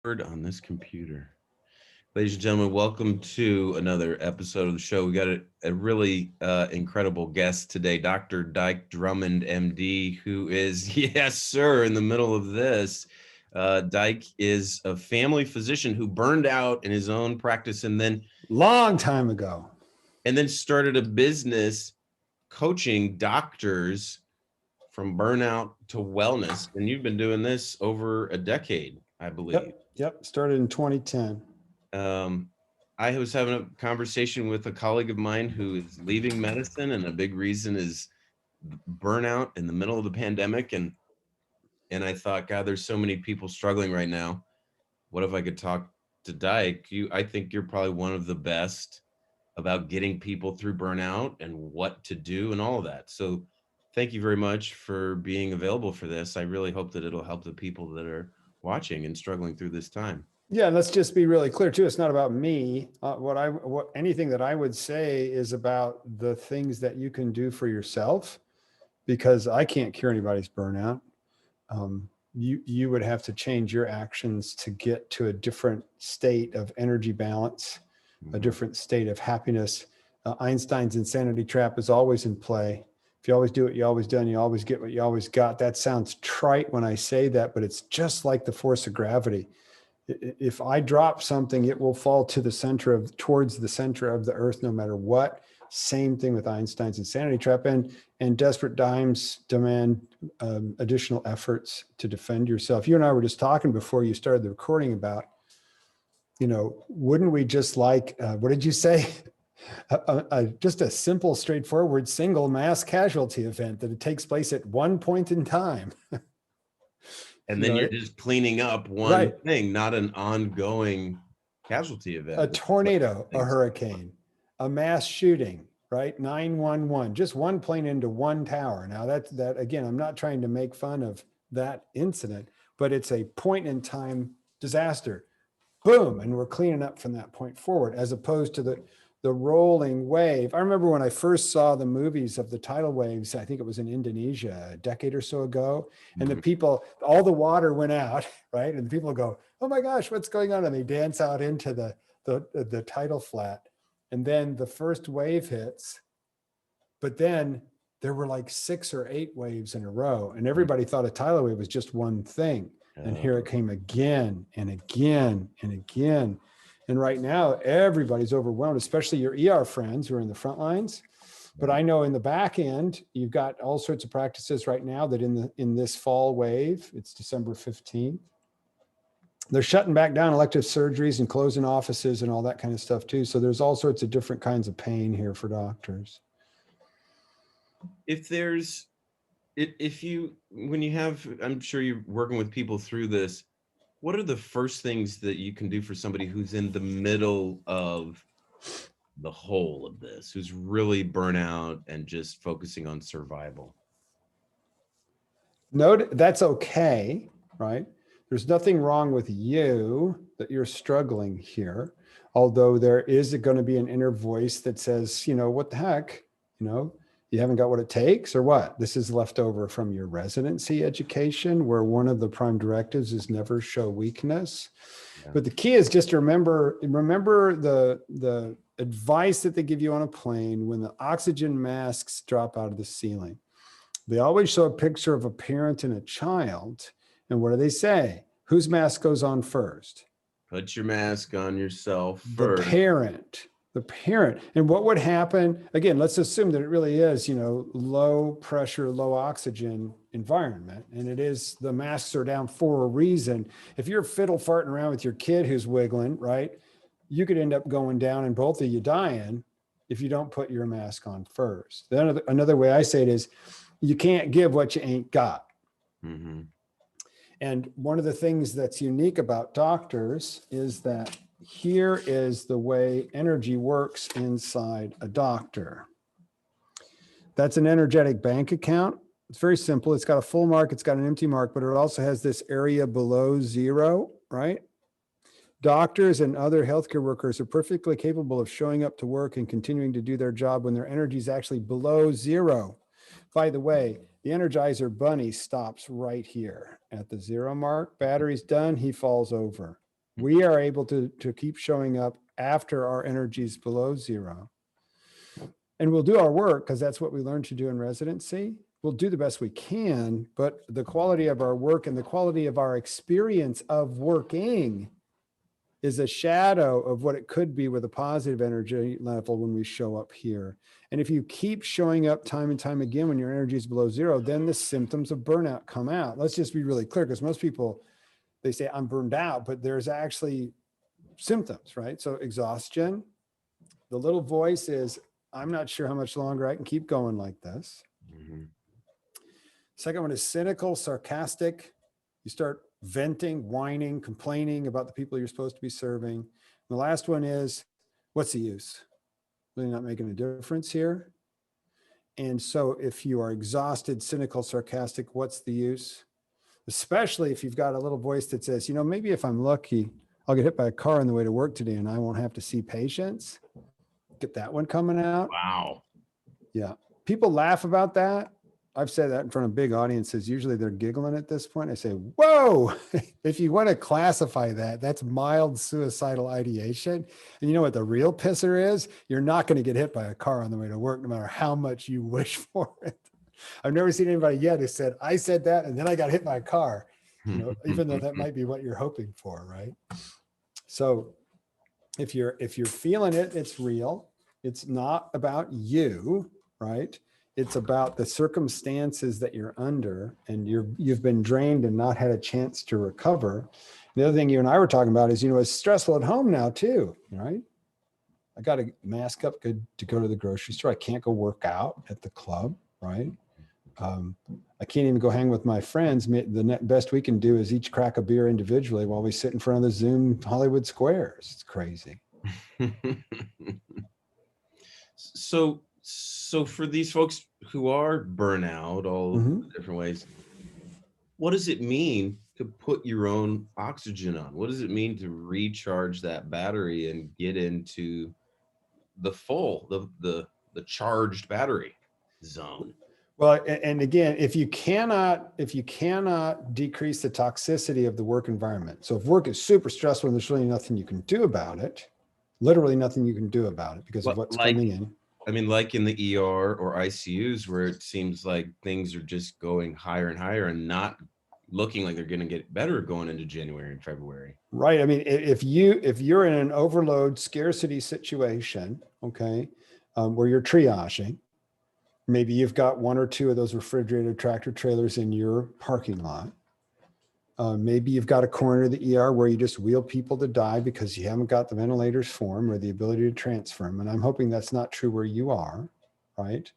On this computer. Ladies and gentlemen, welcome to another episode of the show. We got a really incredible guest today, Dr. Dike Drummond, MD, who is, yes, sir, in the middle of this. Dike is a family physician who burned out in his own practice Long time ago. and then started a business coaching doctors from burnout to wellness. And you've been doing this over a decade, I believe. Yep. Started in 2010. Um, I was having a conversation with a colleague of mine who is leaving medicine, and a big reason is burnout in the middle of the pandemic. And I thought, God, there's so many people struggling right now. What if I could talk to Dike? I think you're probably one of the best about getting people through burnout and what to do and all of that. So thank you very much for being available for this. I really hope that it'll help the people that are watching and struggling through this time. Yeah, let's just be really clear too. It's not about me. Anything that I would say is about the things that you can do for yourself, because I can't cure anybody's burnout. You would have to change your actions to get to a different state of energy balance, a different state of happiness. Einstein's insanity trap is always in play. If you always do what you always done, you always get what you always got. That sounds trite when I say that, but it's just like the force of gravity. If I drop something, it will fall towards the center of the earth, no matter what. Same thing with Einstein's insanity trap, and desperate times demand additional efforts to defend yourself. You and I were just talking before you started the recording about, wouldn't we just like, what did you say? Just a simple, straightforward, single mass casualty event that it takes place at one point in time. And then you're just cleaning up one thing, not an ongoing casualty event. A tornado, a hurricane, a mass shooting, right? 911, just one plane into one tower. Now that again, I'm not trying to make fun of that incident, but it's a point in time disaster. Boom, and we're cleaning up from that point forward, as opposed to the rolling wave. I remember when I first saw the movies of the tidal waves, I think it was in Indonesia a decade or so ago, and the people, all the water went out, right? And the people go, oh my gosh, what's going on? And they dance out into the tidal flat. And then the first wave hits, but then there were like 6 or 8 waves in a row, and everybody thought a tidal wave was just one thing. And here it came again and again and again. And right now, everybody's overwhelmed, especially your ER friends who are in the front lines. But I know in the back end, you've got all sorts of practices right now that in this fall wave, it's December 15th, they're shutting back down elective surgeries and closing offices and all that kind of stuff too. So there's all sorts of different kinds of pain here for doctors. When you have, I'm sure you're working with people through this, what are the first things that you can do for somebody who's in the middle of the whole of this, who's really burnout and just focusing on survival? Note that's okay, right? There's nothing wrong with you that you're struggling here, although there is going to be an inner voice that says, what the heck, you haven't got what it takes, or what? This is left over from your residency education, where one of the prime directives is never show weakness. Yeah. But the key is just to remember the advice that they give you on a plane when the oxygen masks drop out of the ceiling. They always show a picture of a parent and a child. And what do they say? Whose mask goes on first? Put your mask on yourself first. The parent. And what would happen, again, let's assume that it really is, low pressure, low oxygen environment. And it is, the masks are down for a reason. If you're fiddle farting around with your kid who's wiggling, right, you could end up going down and both of you dying if you don't put your mask on first. Then another way I say it is, you can't give what you ain't got. Mm-hmm. And one of the things that's unique about doctors is that here is the way energy works inside a doctor. That's an energetic bank account. It's very simple. It's got a full mark, it's got an empty mark, but it also has this area below zero, right? Doctors and other healthcare workers are perfectly capable of showing up to work and continuing to do their job when their energy is actually below zero. By the way, the Energizer Bunny stops right here at the zero mark. Battery's done, he falls over. We are able to keep showing up after our energy is below zero. And we'll do our work because that's what we learned to do in residency. We'll do the best we can, but the quality of our work and the quality of our experience of working is a shadow of what it could be with a positive energy level when we show up here. And if you keep showing up time and time again when your energy is below zero, then the symptoms of burnout come out. Let's just be really clear, because most people, they say I'm burned out, but there's actually symptoms, right? So exhaustion, the little voice is, I'm not sure how much longer I can keep going like this. Mm-hmm. Second one is cynical, sarcastic. You start venting, whining, complaining about the people you're supposed to be serving. And the last one is, what's the use? Really not making a difference here. And so if you are exhausted, cynical, sarcastic, what's the use? Especially if you've got a little voice that says, you know, maybe if I'm lucky, I'll get hit by a car on the way to work today and I won't have to see patients. Get that one coming out. Wow. Yeah. People laugh about that. I've said that in front of big audiences. Usually they're giggling at this point. I say, whoa, if you want to classify that, that's mild suicidal ideation. And you know what the real pisser is? You're not going to get hit by a car on the way to work, no matter how much you wish for it. I've never seen anybody yet who said, I said that and then I got hit by a car, you know, even though that might be what you're hoping for, right? So if you're feeling it, it's real. It's not about you, right? It's about the circumstances that you're under, and you've been drained and not had a chance to recover. The other thing you and I were talking about is, you know, it's stressful at home now too, right? I got to mask up good to go to the grocery store. I can't go work out at the club, right? I can't even go hang with my friends. The best we can do is each crack a beer individually while we sit in front of the Zoom Hollywood squares. It's crazy. So for these folks who are burnout, all different ways, what does it mean to put your own oxygen on? What does it mean to recharge that battery and get into the charged battery zone? Well, and again, if you cannot decrease the toxicity of the work environment. So if work is super stressful and there's really nothing you can do about it, literally nothing you can do about it because of what's coming in. I mean, like in the ER or ICUs, where it seems like things are just going higher and higher and not looking like they're going to get better going into January and February. Right. I mean, if you're in an overload scarcity situation, okay, where you're triaging, maybe you've got one or two of those refrigerated tractor trailers in your parking lot. Maybe you've got a corner of the ER where you just wheel people to die because you haven't got the ventilators for them or the ability to transfer them. And I'm hoping that's not true where you are, right?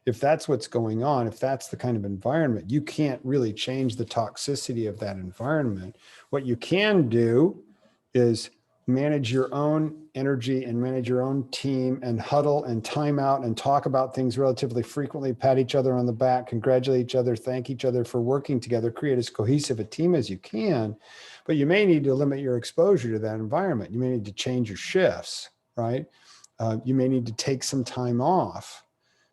If that's what's going on, if that's the kind of environment, you can't really change the toxicity of that environment. What you can do is manage your own energy and manage your own team and huddle and time out and talk about things relatively frequently, pat each other on the back, congratulate each other, thank each other for working together, create as cohesive a team as you can. But you may need to limit your exposure to that environment. You may need to change your shifts, right? You may need to take some time off.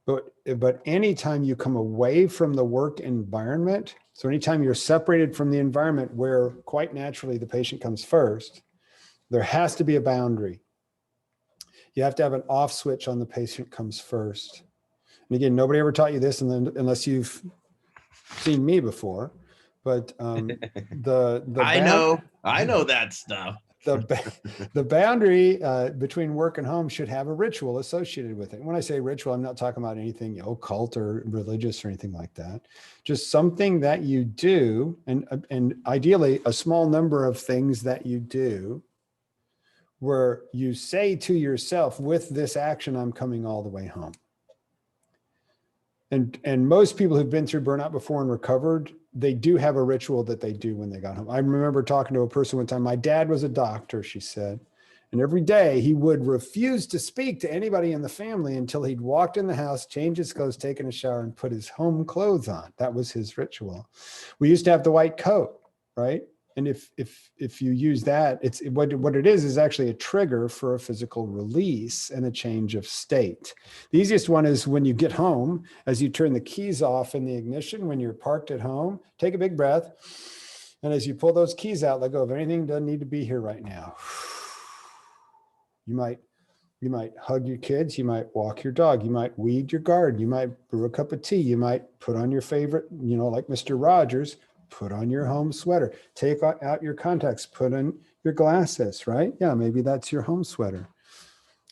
But anytime you come away from the work environment, so anytime you're separated from the environment where quite naturally the patient comes first, there has to be a boundary. You have to have an off switch on the patient comes first. And again, nobody ever taught you this unless you've seen me before. But I know that stuff. The boundary between work and home should have a ritual associated with it. When I say ritual, I'm not talking about anything occult or religious or anything like that. Just something that you do, and ideally a small number of things that you do where you say to yourself, with this action, I'm coming all the way home. And most people who've been through burnout before and recovered, they do have a ritual that they do when they got home. I remember talking to a person one time. My dad was a doctor, she said, and every day he would refuse to speak to anybody in the family until he'd walked in the house, changed his clothes, taken a shower, and put his home clothes on. That was his ritual. We used to have the white coat, right? And if you use that, it's what it is actually a trigger for a physical release and a change of state. The easiest one is when you get home, as you turn the keys off in the ignition, when you're parked at home, take a big breath And as you pull those keys out, let go of anything that doesn't need to be here right now. You might hug your kids. You might walk your dog. You might weed your garden. You might brew a cup of tea. You might put on your favorite, like Mr. Rogers, put on your home sweater. Take out your contacts, put on your glasses, right? Yeah, maybe that's your home sweater.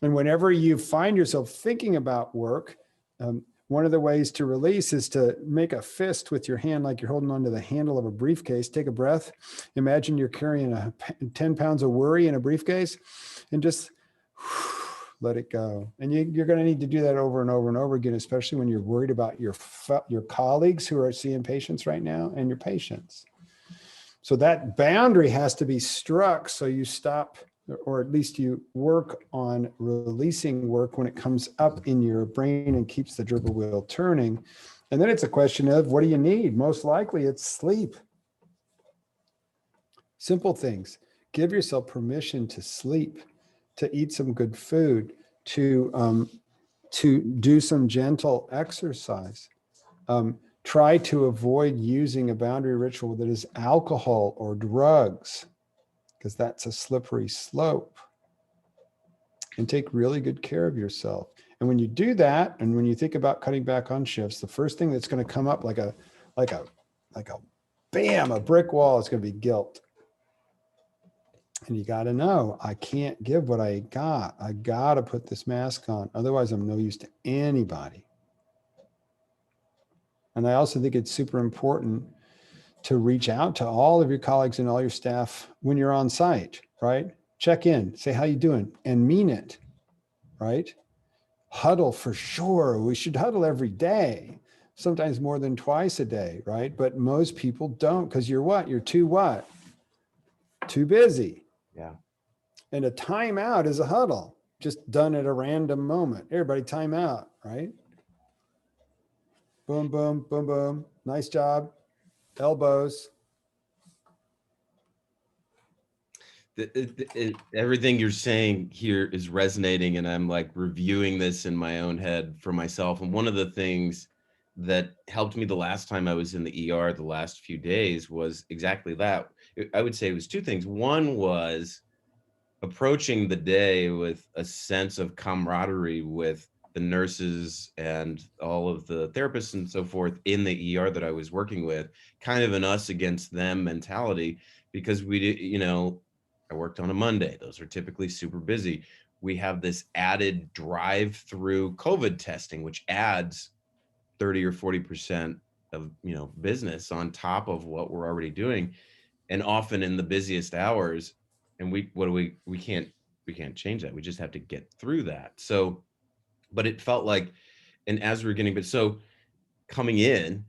And whenever you find yourself thinking about work, one of the ways to release is to make a fist with your hand like you're holding onto the handle of a briefcase. Take a breath. Imagine you're carrying 10 pounds of worry in a briefcase, and just let it go. And you're going to need to do that over and over and over again, especially when you're worried about your colleagues who are seeing patients right now and your patients. So that boundary has to be struck so you stop, or at least you work on releasing work when it comes up in your brain and keeps the dribble wheel turning. And then it's a question of, what do you need? Most likely it's sleep. Simple things. Give yourself permission to sleep, to eat some good food, to do some gentle exercise. Try to avoid using a boundary ritual that is alcohol or drugs, because that's a slippery slope. And take really good care of yourself. And when you do that, and when you think about cutting back on shifts, the first thing that's going to come up like a bam, a brick wall, is going to be guilt. And you got to know, I can't give what I got. I got to put this mask on. Otherwise, I'm no use to anybody. And I also think it's super important to reach out to all of your colleagues and all your staff when you're on site, right? Check in, say, how you doing? And mean it, right? Huddle for sure. We should huddle every day, sometimes more than twice a day, right? But most people don't, because you're what? You're too what? Too busy. Yeah. And a timeout is a huddle, just done at a random moment. Everybody time out, right? Boom, boom, boom, boom. Nice job. Elbows. Everything you're saying here is resonating, and I'm like reviewing this in my own head for myself. And one of the things that helped me the last time I was in the ER the last few days was exactly that. I would say it was two things. One was approaching the day with a sense of camaraderie with the nurses and all of the therapists and so forth in the ER that I was working with, kind of an us against them mentality, because we did, I worked on a Monday. Those are typically super busy. We have this added drive-through COVID testing, which adds 30 or 40% of, business on top of what we're already doing. And often in the busiest hours, and we can't change that. We just have to get through that. So, but it felt like, and as we were getting, but so coming in,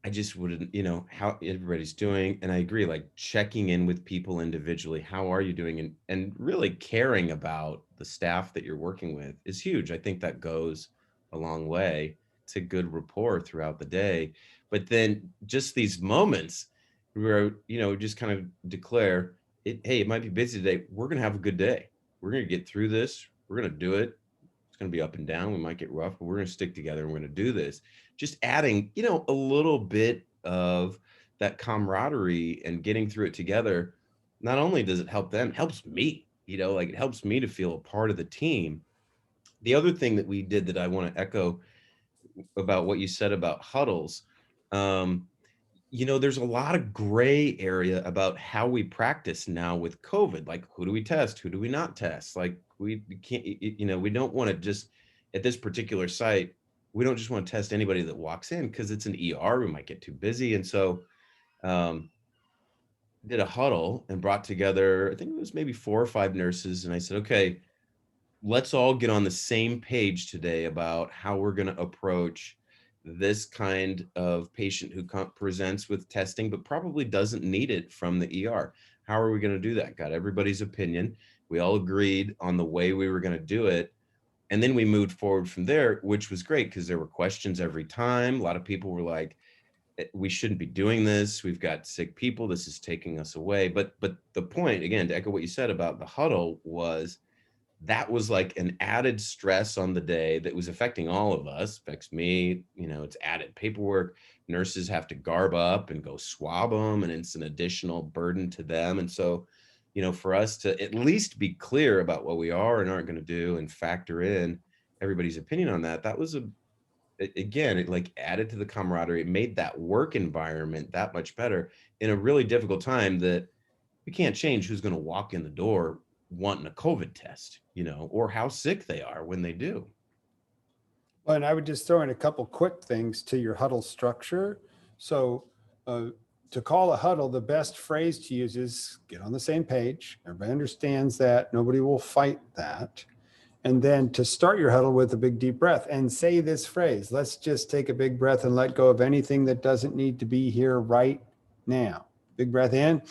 I just wouldn't, how everybody's doing. And I agree, like checking in with people individually. How are you doing? And really caring about the staff that you're working with is huge. I think that goes a long way to good rapport throughout the day. But then just these moments where, just kind of declare it, hey, it might be busy today. We're going to have a good day. We're going to get through this. We're going to do it. It's going to be up and down. We might get rough, but we're going to stick together and we're going to do this. Just adding, a little bit of that camaraderie and getting through it together. Not only does it help them, it helps me, like it helps me to feel a part of the team. The other thing that we did that I want to echo about what you said about huddles, there's a lot of gray area about how we practice now with COVID. Like, who do we test? Who do we not test? Like, we can't, we don't want to just, at this particular site, we don't just want to test anybody that walks in because it's an ER. We might get too busy. And so did a huddle and brought together, I think it was maybe 4 or 5 nurses. And I said, okay, let's all get on the same page today about how we're going to approach this kind of patient who presents with testing, but probably doesn't need it from the ER. How are we going to do that? Got everybody's opinion. We all agreed on the way we were going to do it. And then we moved forward from there, which was great because there were questions every time. A lot of people were like, we shouldn't be doing this. We've got sick people. This is taking us away. But the point, again, to echo what you said about the huddle, was that was like an added stress on the day that was affecting all of us, affects me, it's added paperwork, nurses have to garb up and go swab them, and it's an additional burden to them. And so, for us to at least be clear about what we are and aren't going to do and factor in everybody's opinion on that, that was again, it like added to the camaraderie. It made that work environment that much better in a really difficult time that we can't change who's going to walk in the door wanting a COVID test, or how sick they are when they do. Well, and I would just throw in a couple quick things to your huddle structure. So to call a huddle, the best phrase to use is get on the same page. Everybody understands that. Nobody will fight that. And then to start your huddle with a big deep breath and say this phrase, let's just take a big breath and let go of anything that doesn't need to be here right now. Big breath in.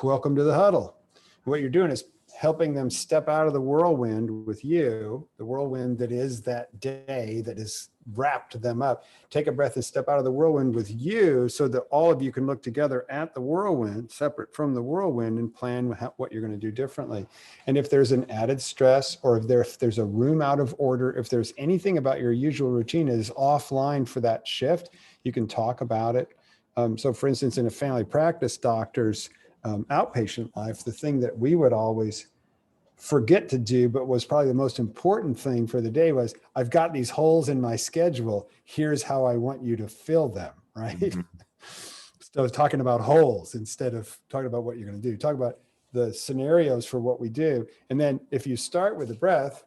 Welcome to the huddle. What you're doing is helping them step out of the whirlwind with you, the whirlwind that is that day that has wrapped them up. Take a breath and step out of the whirlwind with you so that all of you can look together at the whirlwind, separate from the whirlwind, and plan what you're going to do differently. And if there's an added stress, or if there's a room out of order, if there's anything about your usual routine that is offline for that shift, you can talk about it. So for instance, in a family practice doctor's outpatient life, the thing that we would always forget to do, but was probably the most important thing for the day, was I've got these holes in my schedule. Here's how I want you to fill them, right? Mm-hmm. So talking about holes instead of talking about what you're going to do. Talk about the scenarios for what we do. And then if you start with the breath,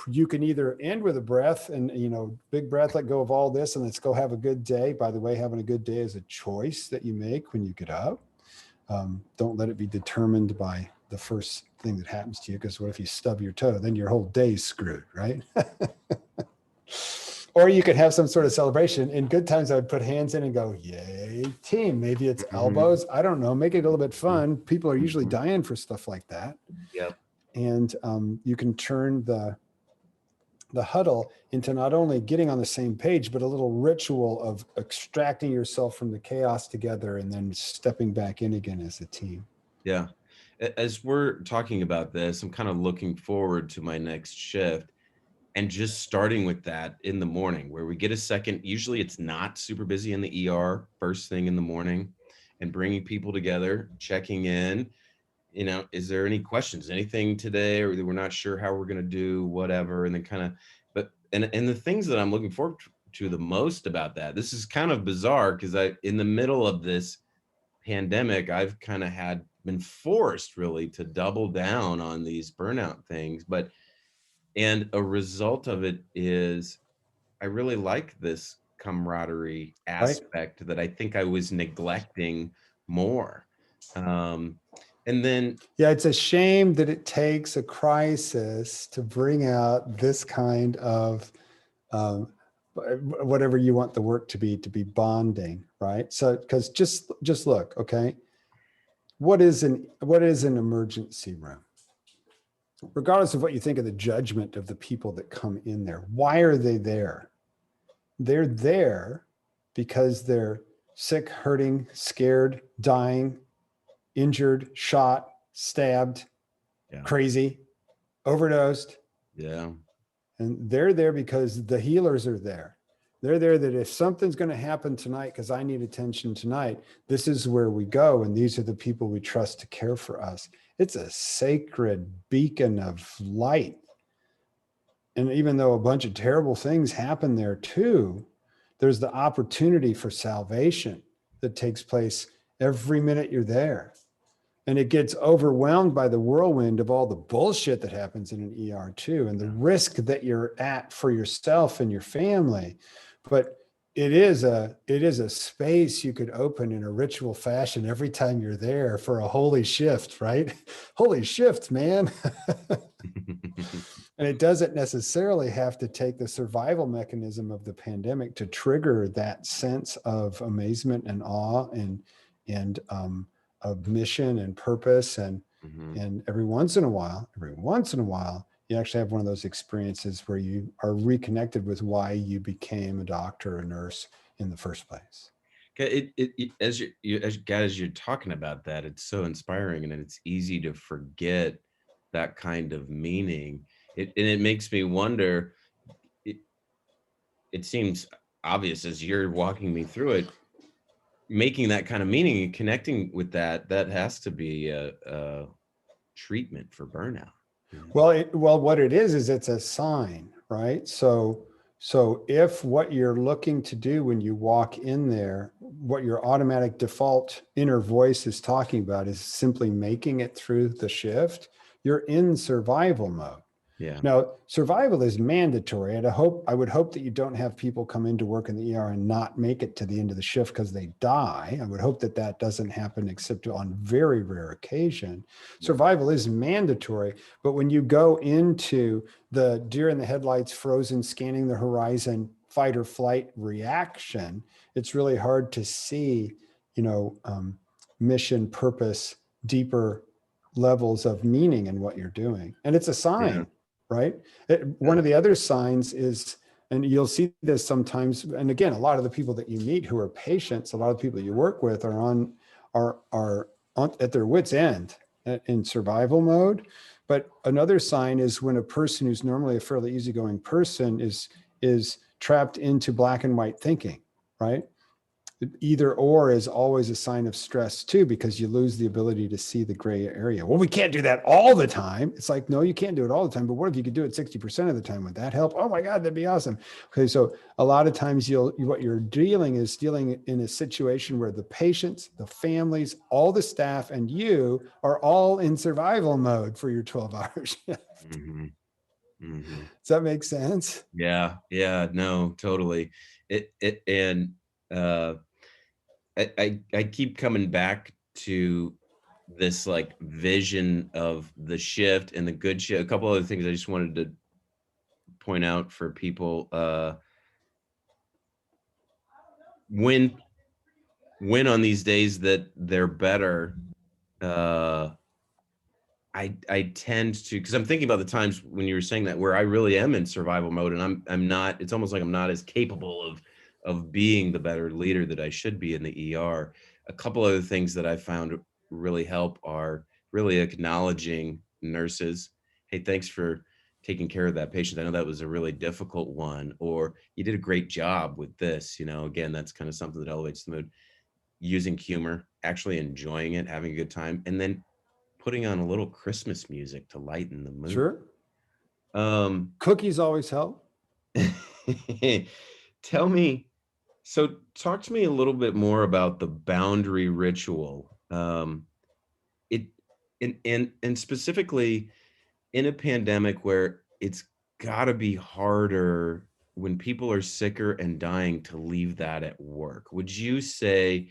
you can either end with a breath and, big breath, let go of all this and let's go have a good day. By the way, having a good day is a choice that you make when you get up. Don't let it be determined by the first thing that happens to you, because what if you stub your toe? Then your whole day's screwed, right? Or you could have some sort of celebration. In good times, I would put hands in and go, yay, team. Maybe it's elbows. I don't know. Make it a little bit fun. People are usually dying for stuff like that. Yep. And you can turn the huddle into not only getting on the same page, but a little ritual of extracting yourself from the chaos together and then stepping back in again as a team. Yeah. As we're talking about this, I'm kind of looking forward to my next shift and just starting with that in the morning where we get a second. Usually it's not super busy in the ER first thing in the morning, and bringing people together, checking in, is there any questions, anything today, or we're not sure how we're going to do whatever. And then kind of, and the things that I'm looking forward to the most about that, this is kind of bizarre because in the middle of this pandemic, I've kind of been forced really to double down on these burnout things. And a result of it is I really like this camaraderie aspect, right, that I think I was neglecting more. And then, yeah, it's a shame that it takes a crisis to bring out this kind of whatever you want the work to be bonding, right? So, because just look, okay, what is an emergency room? Regardless of what you think of the judgment of the people that come in there, why are they there? They're there because they're sick, hurting, scared, dying, injured, shot, stabbed, crazy, overdosed. Yeah. And they're there because the healers are there. They're there that if something's going to happen tonight, because I need attention tonight, this is where we go. And these are the people we trust to care for us. It's a sacred beacon of light. And even though a bunch of terrible things happen there too, there's the opportunity for salvation that takes place every minute you're there. And it gets overwhelmed by the whirlwind of all the bullshit that happens in an ER too, and the risk that you're at for yourself and your family. But it is a space you could open in a ritual fashion every time you're there for a holy shift, right? Holy shift, man. And it doesn't necessarily have to take the survival mechanism of the pandemic to trigger that sense of amazement and awe and of mission and purpose. And every once in a while, you actually have one of those experiences where you are reconnected with why you became a doctor or a nurse in the first place. As you're talking about that, it's so inspiring, and it's easy to forget that kind of meaning. And it makes me wonder, it seems obvious as you're walking me through it. Making that kind of meaning and connecting with that has to be a treatment for burnout. Well, what it is it's a sign, right? So if what you're looking to do when you walk in there, what your automatic default inner voice is talking about is simply making it through the shift, you're in survival mode. Yeah. Now, survival is mandatory. And I would hope that you don't have people come into work in the ER and not make it to the end of the shift because they die. I would hope that that doesn't happen except on very rare occasion. Survival is mandatory. But when you go into the deer in the headlights, frozen, scanning the horizon, fight or flight reaction, it's really hard to see, mission, purpose, deeper levels of meaning in what you're doing. And it's a sign. Yeah. Right. One of the other signs is, and you'll see this sometimes, and again, a lot of the people that you meet who are patients, a lot of the people you work with are at their wits' end in survival mode. But another sign is when a person who's normally a fairly easygoing person is trapped into black and white thinking, right? Either or is always a sign of stress too, because you lose the ability to see the gray area. Well, we can't do that all the time. It's like, no, you can't do it all the time. But what if you could do it 60% of the time? Would that help? Oh my God, that'd be awesome. Okay. So a lot of times what you're dealing in a situation where the patients, the families, all the staff, and you are all in survival mode for your 12 hours. Mm-hmm. Mm-hmm. Does that make sense? Yeah. No, totally. I keep coming back to this like vision of the shift and the good shift. A couple other things I just wanted to point out for people. When on these days that they're better, I tend to, because I'm thinking about the times when you were saying that where I really am in survival mode and I'm not, it's almost like I'm not as capable of being the better leader that I should be in the ER. A couple other things that I found really help are really acknowledging nurses. Hey, thanks for taking care of that patient. I know that was a really difficult one, or you did a great job with this. Again, that's kind of something that elevates the mood. Using humor, actually enjoying it, having a good time, and then putting on a little Christmas music to lighten the mood. Sure. Cookies always help. Talk to me a little bit more about the boundary ritual. And specifically in a pandemic where it's got to be harder when people are sicker and dying to leave that at work. Would you say,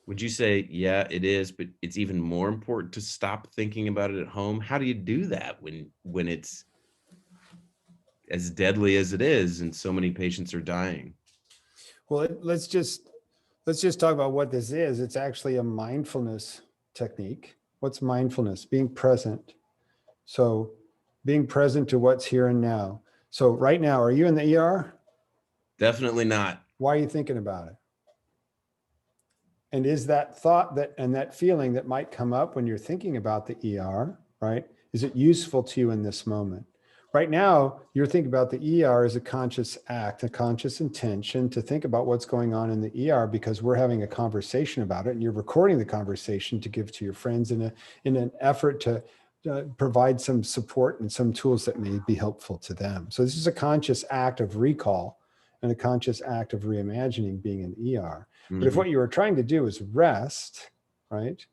yeah, it is, but it's even more important to stop thinking about it at home? How do you do that when it's as deadly as it is and so many patients are dying? Well, let's just talk about what this is. It's actually a mindfulness technique. What's mindfulness? Being present. So being present to what's here and now. So right now, are you in the ER? Definitely not. Why are you thinking about it? And is that thought and that feeling that might come up when you're thinking about the ER, right? Is it useful to you in this moment? Right now, you're thinking about the ER as a conscious act, a conscious intention to think about what's going on in the ER because we're having a conversation about it, and you're recording the conversation to give to your friends in an effort to provide some support and some tools that may be helpful to them. So this is a conscious act of recall and a conscious act of reimagining being in ER. But if what you were trying to do is rest, right,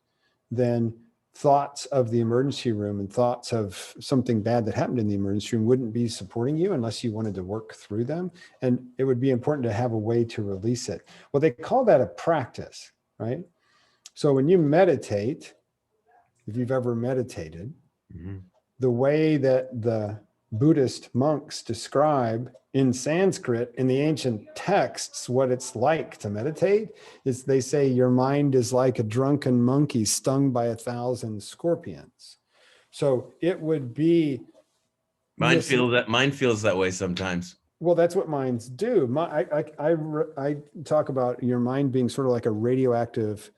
then thoughts of the emergency room and thoughts of something bad that happened in the emergency room wouldn't be supporting you unless you wanted to work through them. And it would be important to have a way to release it. Well, they call that a practice, right? So when you meditate, if you've ever meditated, the way that the Buddhist monks describe in Sanskrit, in the ancient texts, what it's like to meditate is they say your mind is like a drunken monkey stung by 1,000 scorpions. So it would be. Mine feels that way sometimes. Well, that's what minds do. I talk about your mind being sort of like a radioactive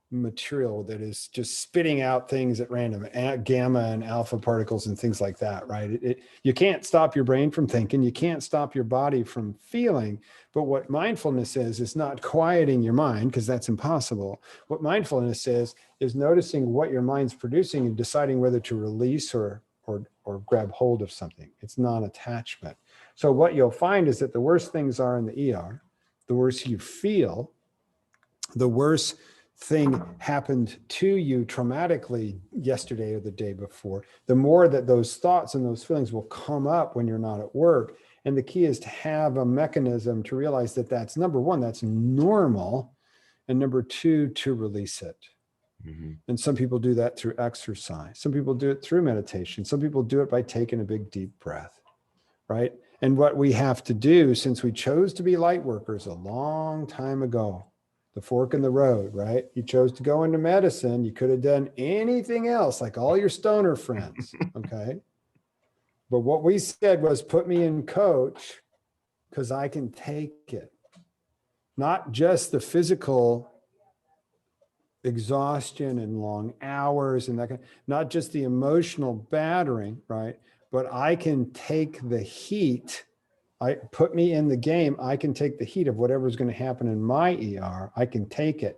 material that is just spitting out things at random, gamma and alpha particles and things like that, right? You can't stop your brain from thinking, you can't stop your body from feeling. But what mindfulness is not quieting your mind, because that's impossible. What mindfulness is noticing what your mind's producing and deciding whether to release or grab hold of something. It's non-attachment. So what you'll find is that the worse things are in the ER, the worse you feel, the worse thing happened to you traumatically yesterday or the day before, the more that those thoughts and those feelings will come up when you're not at work. And the key is to have a mechanism to realize that that's, number one, that's normal. And number two, to release it. Mm-hmm. And some people do that through exercise. Some people do it through meditation. Some people do it by taking a big, deep breath, right? And what we have to do, since we chose to be light workers a long time ago, the fork in the road, right? You chose to go into medicine. You could have done anything else, like all your stoner friends, okay? But what we said was, put me in coach because I can take it. Not just the physical exhaustion and long hours and that kind, not just the emotional battering, right? But I can take the heat. Put me in the game. I can take the heat of whatever's going to happen in my ER. I can take it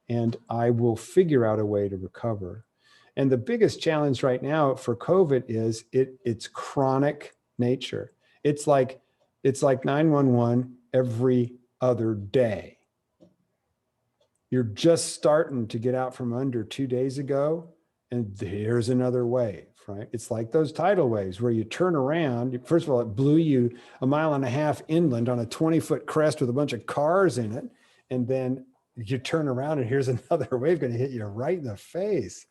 and I will figure out a way to recover. And the biggest challenge right now for COVID is its chronic nature. It's like 911 every other day. You're just starting to get out from under 2 days ago, and here's another wave, right? It's like those tidal waves where you turn around. First of all, it blew you 1.5 miles inland on a 20-foot crest with a bunch of cars in it. And then you turn around and here's another wave going to hit you right in the face.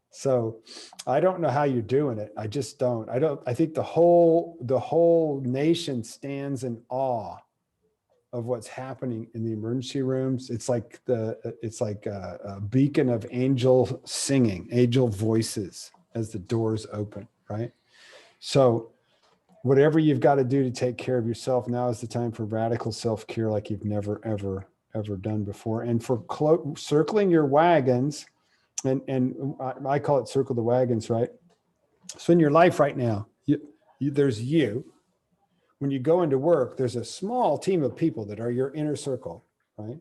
So I don't know how you're doing it. I just don't. I think the whole nation stands in awe of what's happening in the emergency rooms. It's like a beacon of angel singing, angel voices as the doors open, right? So whatever you've got to do to take care of yourself, now is the time for radical self-care like you've never, ever done before. And for circling your wagons, and I call it circle the wagons, right? So in your life right now, there's you. When you go into work, there's a small team of people that are your inner circle, right?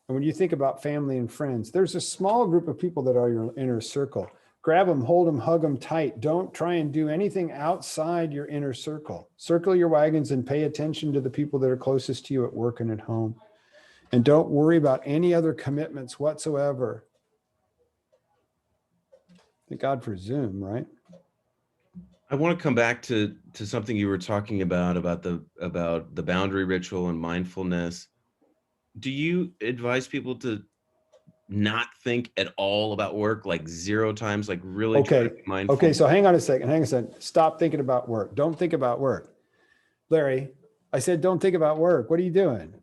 And when you think about family and friends, there's a small group of people that are your inner circle. Grab them, hold them, hug them tight. Don't try and do anything outside your inner circle. Circle your wagons and pay attention to the people that are closest to you at work and at home. And don't worry about any other commitments whatsoever. Thank God for Zoom, right? I want to come back to something you were talking about the boundary ritual and mindfulness. Do you advise people to not think at all about work, like 0 times, like really try to be mindful? Okay, so hang on a second. Stop thinking about work. Don't think about work. Larry, I said don't think about work. What are you doing?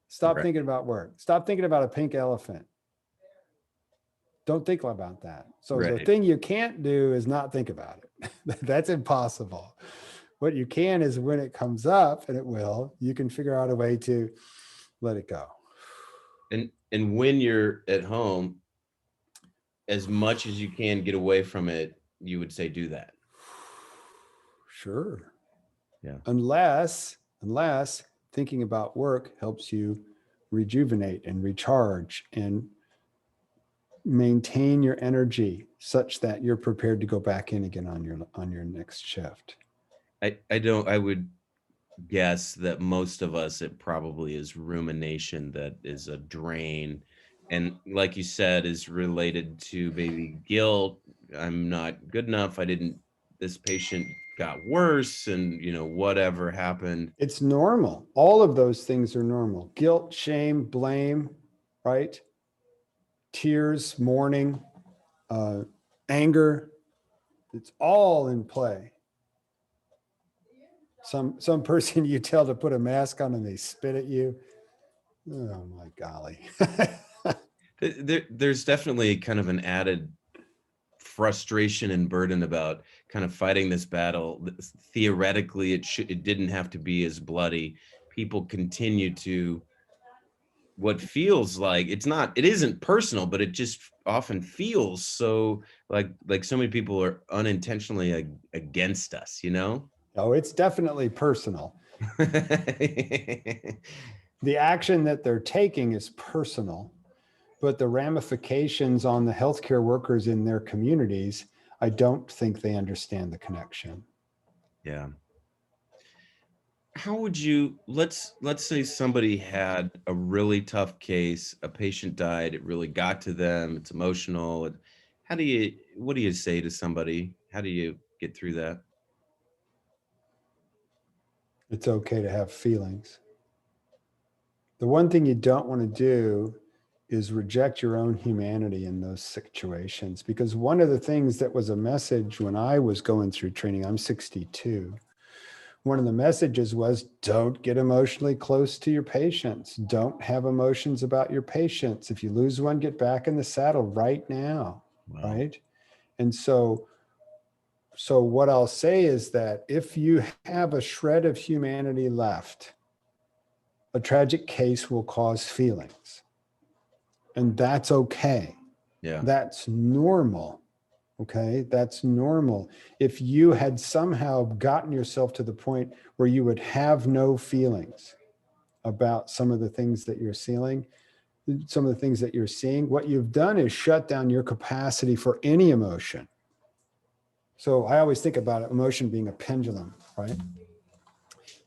Stop thinking about work. Stop thinking about a pink elephant. Don't think about that. So the thing you can't do is not think about it. That's impossible. What you can is when it comes up, and it will, you can figure out a way to let it go. And when you're at home, as much as you can get away from it, you would say do that. Sure. Yeah. Unless thinking about work helps you rejuvenate and recharge and maintain your energy such that you're prepared to go back in again on your next shift. I would guess that most of us, it probably is rumination that is a drain, and like you said, is related to maybe guilt. I'm not good enough. This patient got worse, and whatever happened. It's normal. All of those things are normal. Guilt, shame, blame, right? Tears, mourning, anger. It's all in play. Some person you tell to put a mask on and they spit at you. Oh my golly. There's definitely kind of an added frustration and burden about kind of fighting this battle. Theoretically, it didn't have to be as bloody. People continue to what feels like it isn't personal, but it just often feels so like so many people are unintentionally against us, you know? Oh, it's definitely personal. The action that they're taking is personal, but the ramifications on the healthcare workers in their communities, I don't think they understand the connection. Yeah. How would you let's say somebody had a really tough case, a patient died, it really got to them, it's emotional. What do you say to somebody? How do you get through that? It's okay to have feelings. The one thing you don't want to do is reject your own humanity in those situations. Because one of the things that was a message when I was going through training, I'm 62. One of the messages was don't get emotionally close to your patients. Don't have emotions about your patients. If you lose one, get back in the saddle right now. Wow. Right. And so what I'll say is that if you have a shred of humanity left, a tragic case will cause feelings. And that's okay. Yeah. That's normal. Okay. That's normal. If you had somehow gotten yourself to the point where you would have no feelings about some of the things that you're seeing, what you've done is shut down your capacity for any emotion. So I always think about emotion being a pendulum, right?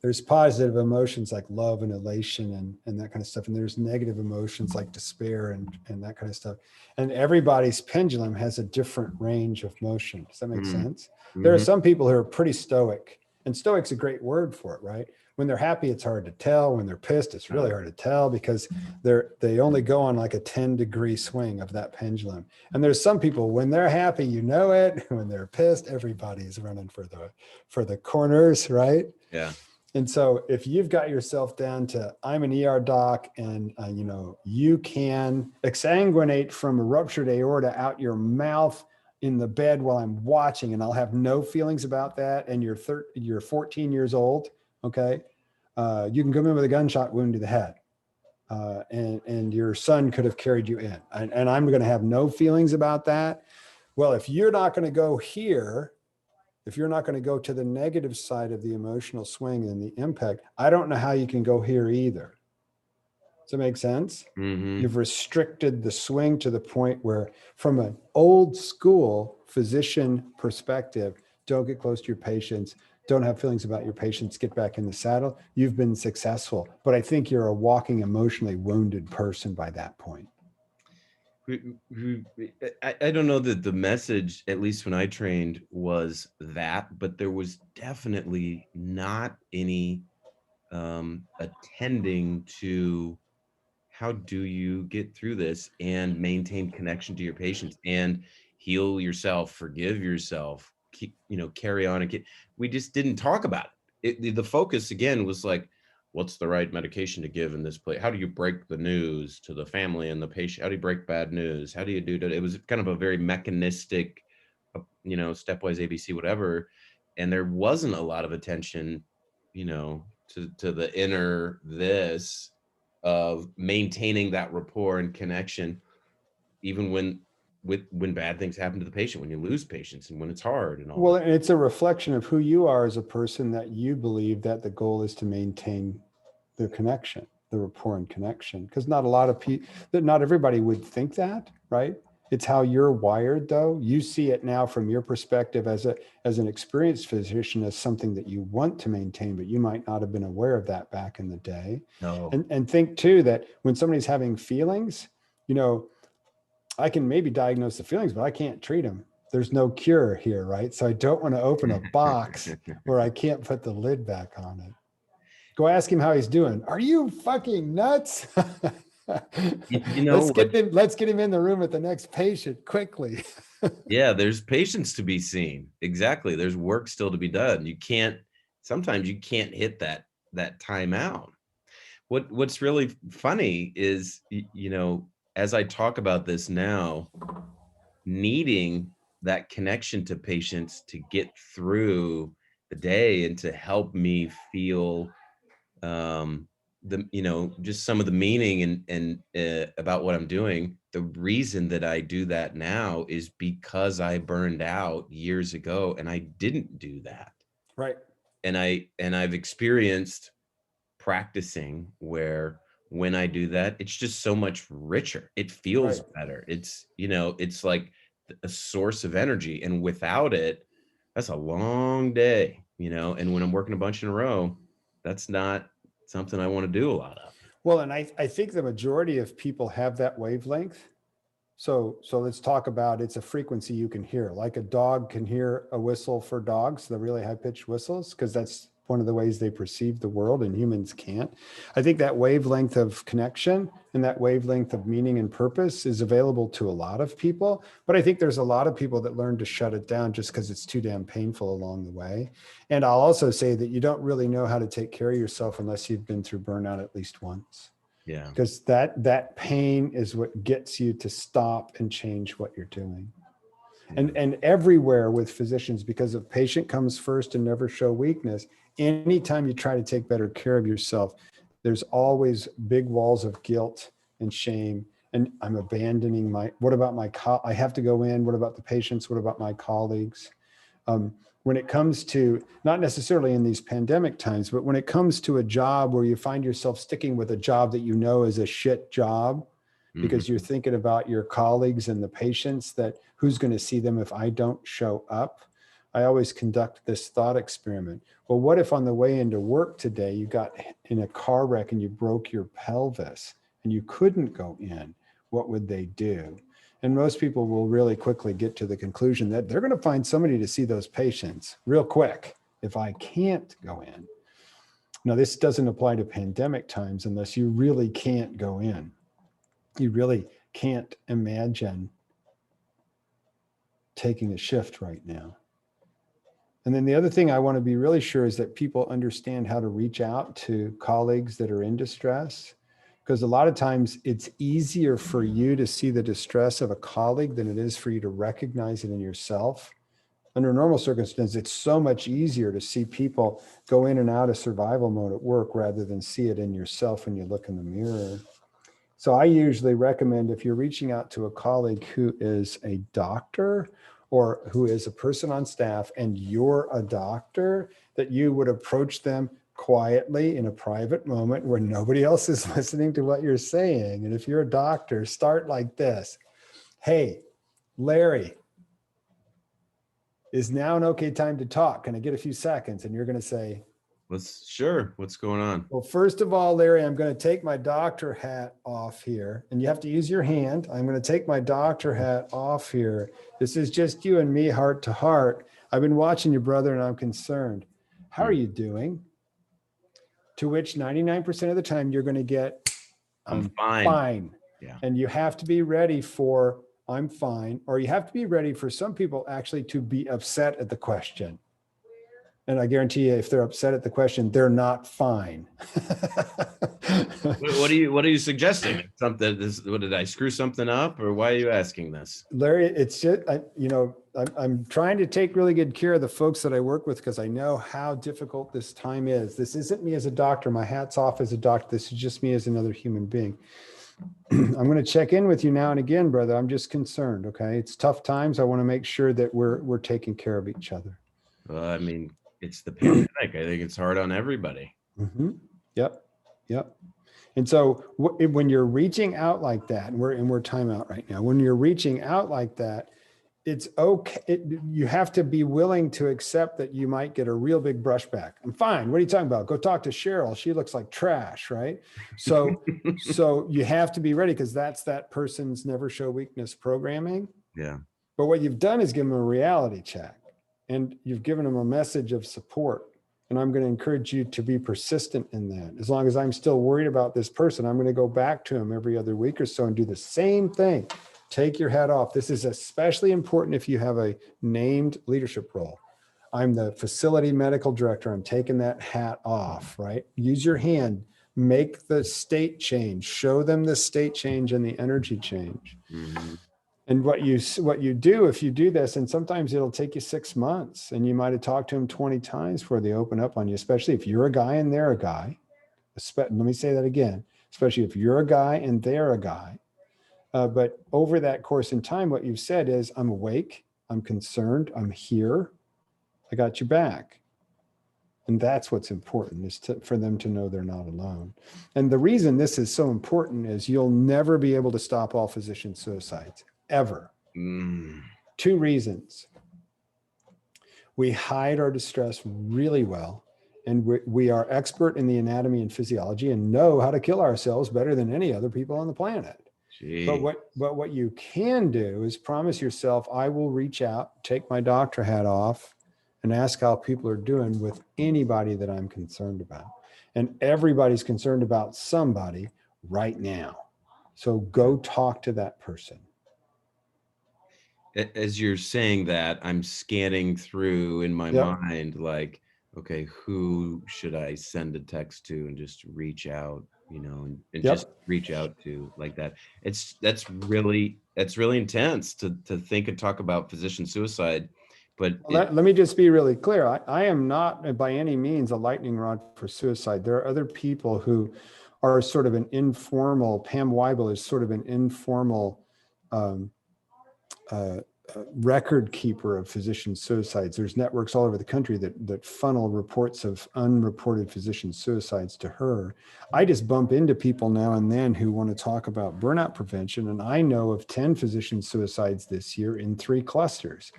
There's positive emotions like love and elation and that kind of stuff. And there's negative emotions like despair and that kind of stuff. And everybody's pendulum has a different range of motion. Does that make sense? There are Mm-hmm. some people who are pretty stoic, and stoic's a great word for it, right? When they're happy, it's hard to tell. When they're pissed, it's really hard to tell because they only go on like a 10-degree swing of that pendulum. And there's some people, when they're happy, you know it. When they're pissed, everybody's running for the corners, right? Yeah. And so if you've got yourself down to I'm an ER doc and you can exsanguinate from a ruptured aorta out your mouth in the bed while I'm watching, and I'll have no feelings about that, and you're 14 years old, okay, you can come in with a gunshot wound to the head, and your son could have carried you in, and I'm going to have no feelings about that. Well, if you're not going to go here, if you're not going to go to the negative side of the emotional swing and the impact, I don't know how you can go here either. Does that make sense? Mm-hmm. You've restricted the swing to the point where, from an old school physician perspective, don't get close to your patients, don't have feelings about your patients, get back in the saddle. You've been successful. But I think you're a walking emotionally wounded person by that point. I don't know that the message, at least when I trained, was that, but there was definitely not any attending to how do you get through this and maintain connection to your patients and heal yourself, forgive yourself, carry on and we just didn't talk about it. The focus again was like, what's the right medication to give in this place? How do you break the news to the family and the patient? How do you break bad news? How do you do that? It was kind of a very mechanistic, stepwise ABC, whatever. And there wasn't a lot of attention, to the inner this of maintaining that rapport and connection, even when bad things happen to the patient, when you lose patients and when it's hard and all Well, that. and it's a reflection of who you are as a person, that you believe that the goal is to maintain the connection, the rapport and connection. Because not a lot of people, that not everybody would think that, right? It's how you're wired, though. You see it now from your perspective as an experienced physician as something that you want to maintain, but you might not have been aware of that back in the day. No. And think too that when somebody's having feelings, I can maybe diagnose the feelings, but I can't treat them. There's no cure here, right? So I don't want to open a box where I can't put the lid back on it. Go ask him how he's doing. Are you fucking nuts? You know what? Let's get him in the room with the next patient quickly. Yeah, there's patients to be seen. Exactly. There's work still to be done. Sometimes you can't hit that timeout. What's really funny is, as I talk about this now, needing that connection to patients to get through the day and to help me feel just some of the meaning and about what I'm doing. The reason that I do that now is because I burned out years ago and I didn't do that. Right. And I've experienced practicing where when I do that, it's just so much richer. It feels Right. better. It's like a source of energy. And without it, that's a long day, and when I'm working a bunch in a row, that's not something I want to do a lot of. Well, and I think the majority of people have that wavelength. So let's talk about, it's a frequency you can hear. Like a dog can hear a whistle for dogs, the really high pitched whistles, because that's one of the ways they perceive the world and humans can't. I think that wavelength of connection and that wavelength of meaning and purpose is available to a lot of people. But I think there's a lot of people that learn to shut it down just because it's too damn painful along the way. And I'll also say that you don't really know how to take care of yourself unless you've been through burnout at least once. Yeah. Because that pain is what gets you to stop and change what you're doing. Yeah. And everywhere with physicians, because if patient comes first and never show weakness, anytime you try to take better care of yourself, there's always big walls of guilt and shame. And I'm abandoning what about I have to go in, what about the patients? What about my colleagues? When it comes to, not necessarily in these pandemic times, but when it comes to a job where you find yourself sticking with a job that you know is a shit job, because you're thinking about your colleagues and the patients, that who's going to see them if I don't show up. I always conduct this thought experiment. Well, what if on the way into work today, you got in a car wreck and you broke your pelvis and you couldn't go in? What would they do? And most people will really quickly get to the conclusion that they're going to find somebody to see those patients real quick if I can't go in. Now, this doesn't apply to pandemic times unless you really can't go in. You really can't imagine taking a shift right now. And then the other thing I want to be really sure is that people understand how to reach out to colleagues that are in distress. Because a lot of times it's easier for you to see the distress of a colleague than it is for you to recognize it in yourself. Under normal circumstances, it's so much easier to see people go in and out of survival mode at work rather than see it in yourself when you look in the mirror. So I usually recommend, if you're reaching out to a colleague who is a doctor or who is a person on staff and you're a doctor, that you would approach them quietly in a private moment where nobody else is listening to what you're saying. And if you're a doctor, start like this. Hey, Larry, is now an okay time to talk? Can I get a few seconds? And you're going to say, Sure. What's going on? well, first of all, Larry, I'm going to take my doctor hat off here, and you have to use your hand. I'm going to take my doctor hat off here. This is just you and me, heart to heart. I've been watching you, brother, and I'm concerned. How are you doing? To which 99% of the time you're going to get, I'm fine. Yeah. And you have to be ready for, I'm fine, or you have to be ready for some people actually to be upset at the question. And I guarantee you, if they're upset at the question, they're not fine. What are you suggesting? Something? What, did I screw something up, or why are you asking this? Larry, it's just, I'm trying to take really good care of the folks that I work with because I know how difficult this time is. This isn't me as a doctor. My hat's off as a doctor. This is just me as another human being. I'm going to check in with you now and again, brother. I'm just concerned. Okay. It's tough times. I want to make sure that we're taking care of each other. Well, I mean, it's the pandemic. I think it's hard on everybody. Mm-hmm. Yep. And so when you're reaching out like that, and we're timeout right now, when you're reaching out like that, it's okay. You have to be willing to accept that you might get a real big brushback. I'm fine. What are you talking about? Go talk to Cheryl. She looks like trash, right? So you have to be ready because that's that person's never show weakness programming. Yeah. But what you've done is give them a reality check, and you've given them a message of support. And I'm going to encourage you to be persistent in that. As long as I'm still worried about this person, I'm going to go back to him every other week or so and do the same thing. Take your hat off. This is especially important if you have a named leadership role. I'm the facility medical director. I'm taking that hat off, right? Use your hand, make the state change, show them the state change and the energy change. Mm-hmm. And what you do, if you do this, and sometimes it'll take you 6 months and you might've talked to them 20 times before they open up on you, especially if you're a guy and they're a guy. Let me say that again, especially if you're a guy and they're a guy. But over that course in time, what you've said is, I'm awake, I'm concerned, I'm here, I got your back. And that's what's important, is for them to know they're not alone. And the reason this is so important is you'll never be able to stop all physician suicides, ever. Mm. 2 reasons. We hide our distress really well, and we are expert in the anatomy and physiology and know how to kill ourselves better than any other people on the planet. But what you can do is promise yourself, I will reach out, take my doctor hat off, and ask how people are doing with anybody that I'm concerned about. And everybody's concerned about somebody right now. So go talk to that person. As you're saying that, I'm scanning through in my mind, like, okay, who should I send a text to and just reach out, and just reach out to like that. That's really intense to think and talk about physician suicide. But let me just be really clear. I am not by any means a lightning rod for suicide. There are other people who are sort of an informal, Pam Weibel is sort of an informal record keeper of physician suicides. There's networks all over the country that funnel reports of unreported physician suicides to her. I just bump into people now and then who want to talk about burnout prevention. And I know of 10 physician suicides this year in 3 clusters.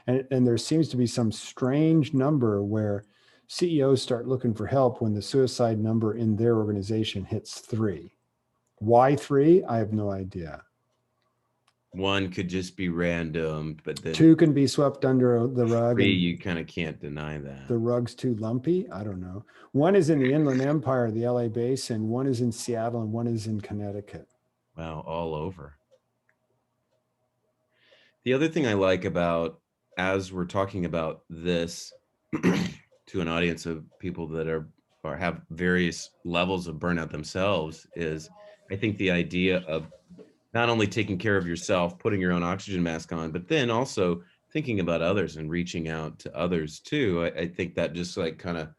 And there seems to be some strange number where CEOs start looking for help when the suicide number in their organization hits 3. Why 3? I have no idea. 1 could just be random, but then 2 can be swept under the rug. 3, you kind of can't deny that. The rug's too lumpy. I don't know. 1 is in the Inland Empire, the LA basin. 1 is in Seattle, and 1 is in Connecticut. Wow, all over. The other thing I like about, as we're talking about this to an audience of people that are or have various levels of burnout themselves, is I think the idea of not only taking care of yourself, putting your own oxygen mask on, but then also thinking about others and reaching out to others too. I think that just like kind of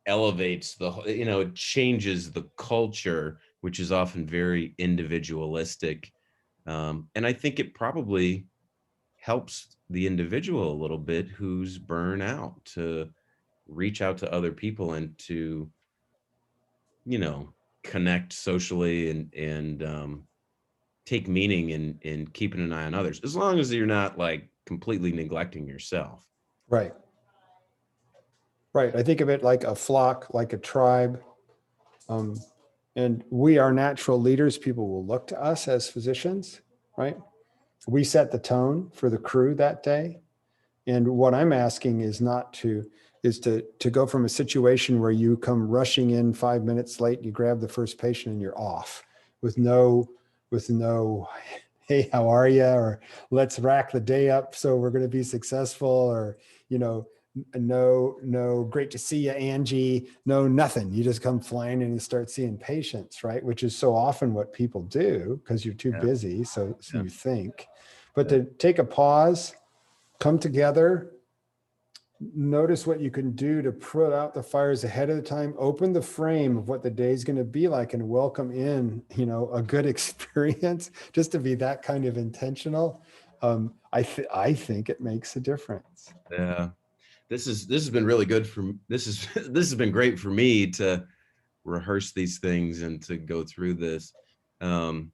elevates it changes the culture, which is often very individualistic. And I think it probably helps the individual a little bit who's burned out to reach out to other people and to, connect socially and take meaning in keeping an eye on others, as long as you're not like completely neglecting yourself. Right. Right. I think of it like a flock, like a tribe. And we are natural leaders. People will look to us as physicians, right? We set the tone for the crew that day. And what I'm asking is to go from a situation where you come rushing in 5 minutes late, you grab the first patient and you're off with no, hey, how are you? Or let's rack the day up so we're going to be successful, or, no, great to see you, Angie. No, nothing. You just come flying in and start seeing patients, right? Which is so often what people do because you're too busy. So you think, but to take a pause, come together, notice what you can do to put out the fires ahead of the time, open the frame of what the day is going to be like, and welcome in, a good experience, just to be that kind of intentional. I think it makes a difference. Yeah. This has been really good this has been great for me to rehearse these things and to go through this. I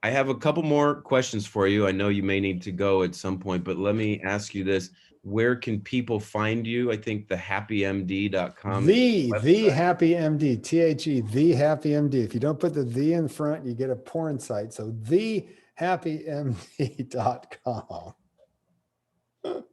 have a couple more questions for you. I know you may need to go at some point, but let me ask you this. Where can people find you? I think the happymd.com. The Happy MD, THE, the Happy MD. If you don't put the in front, you get a porn site. So thehappymd.com.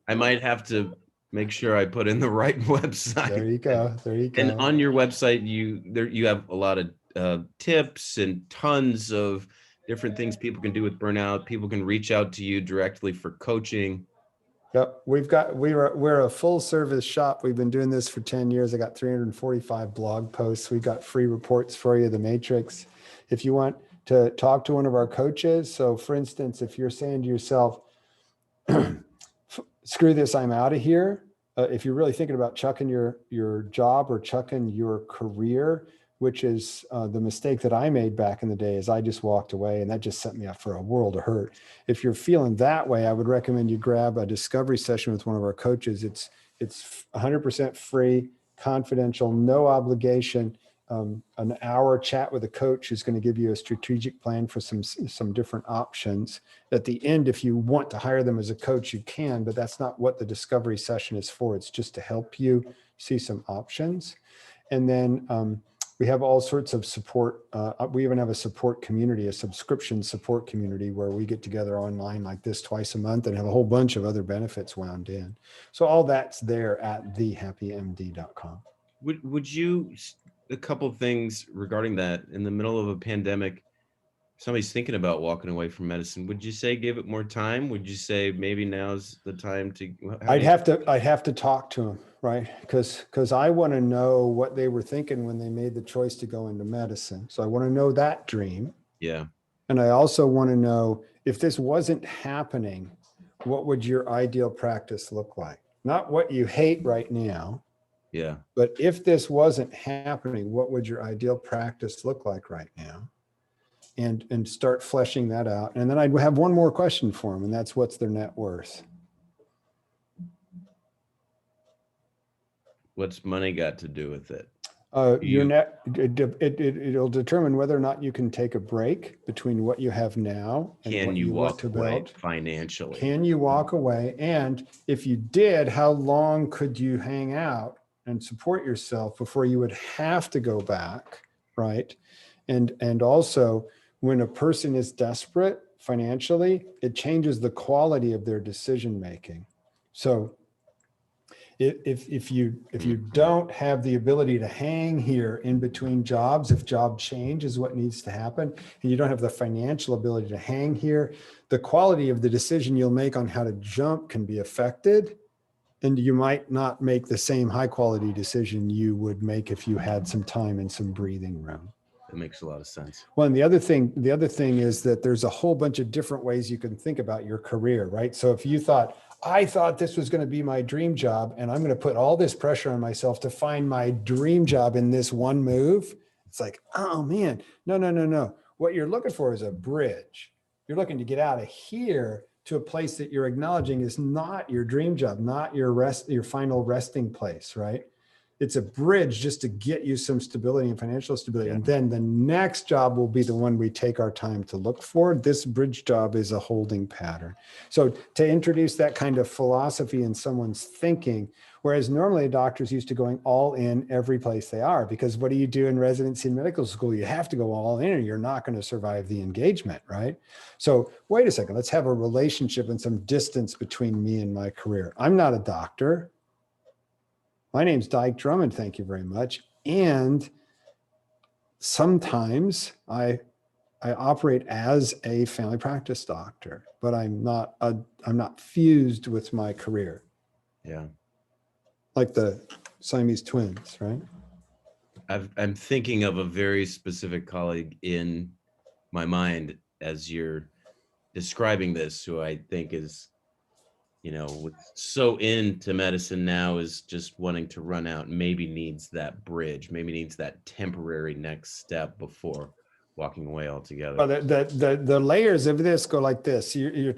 I might have to make sure I put in the right website. There you go. And on your website, you have a lot of tips and tons of different things people can do with burnout. People can reach out to you directly for coaching. Yep. We're a full service shop. We've been doing this for 10 years. I got 345 blog posts. We got free reports for you, the Matrix. If you want to talk to one of our coaches. So for instance, if you're saying to yourself, screw this, I'm out of here. If you're really thinking about chucking your job or chucking your career, which is the mistake that I made back in the day, is I just walked away, and that just set me up for a world of hurt. If you're feeling that way, I would recommend you grab a discovery session with one of our coaches. It's 100% free, confidential, no obligation. An hour chat with a coach who's going to give you a strategic plan for some different options. At the end, if you want to hire them as a coach, you can, but that's not what the discovery session is for. It's just to help you see some options. And then we have all sorts of support. We even have a support community, a subscription support community, where we get together online like this twice a month and have a whole bunch of other benefits wound in. So all that's there at thehappymd.com. Would you, a couple of things regarding that, in the middle of a pandemic, somebody's thinking about walking away from medicine, would you say give it more time? Would you say maybe now's the time to? I'd have to talk to them, right? Because I want to know what they were thinking when they made the choice to go into medicine. So I want to know that dream. Yeah. And I also want to know, if this wasn't happening, what would your ideal practice look like? Not what you hate right now. Yeah. But if this wasn't happening, what would your ideal practice look like right now? And start fleshing that out. And then I'd have one more question for them, and that's, what's their net worth? What's money got to do with it? Your net, it'll determine whether or not you can take a break between what you have now and Can what you you want walk to away build. financially? Can you walk away? And if you did, how long could you hang out and support yourself before you would have to go back, right? And also, when a person is desperate financially, it changes the quality of their decision making. So if you don't have the ability to hang here in between jobs, if job change is what needs to happen, and you don't have the financial ability to hang here, the quality of the decision you'll make on how to jump can be affected. And you might not make the same high quality decision you would make if you had some time and some breathing room. That makes a lot of sense. Well, and the other thing is that there's a whole bunch of different ways you can think about your career, right? So if you thought, I thought this was going to be my dream job, and I'm going to put all this pressure on myself to find my dream job in this one move, it's like, oh man, no. What you're looking for is a bridge. You're looking to get out of here to a place that you're acknowledging is not your dream job, not your final resting place, right? It's a bridge just to get you some stability and financial stability. Yeah. And then the next job will be the one we take our time to look for. This bridge job is a holding pattern. So to introduce that kind of philosophy in someone's thinking, whereas normally doctors used to going all in every place they are, because what do you do in residency in medical school? You have to go all in or you're not going to survive the engagement, right? So wait a second, let's have a relationship and some distance between me and my career. I'm not a doctor. My name's Dike Drummond, thank you very much. And sometimes I operate as a family practice doctor, but I'm not fused with my career. Yeah. Like the Siamese twins, right? I'm thinking of a very specific colleague in my mind as you're describing this, who I think is, so into medicine now, is just wanting to run out, maybe needs that bridge, maybe needs that temporary next step before walking away altogether. Well, the layers of this go like this. Your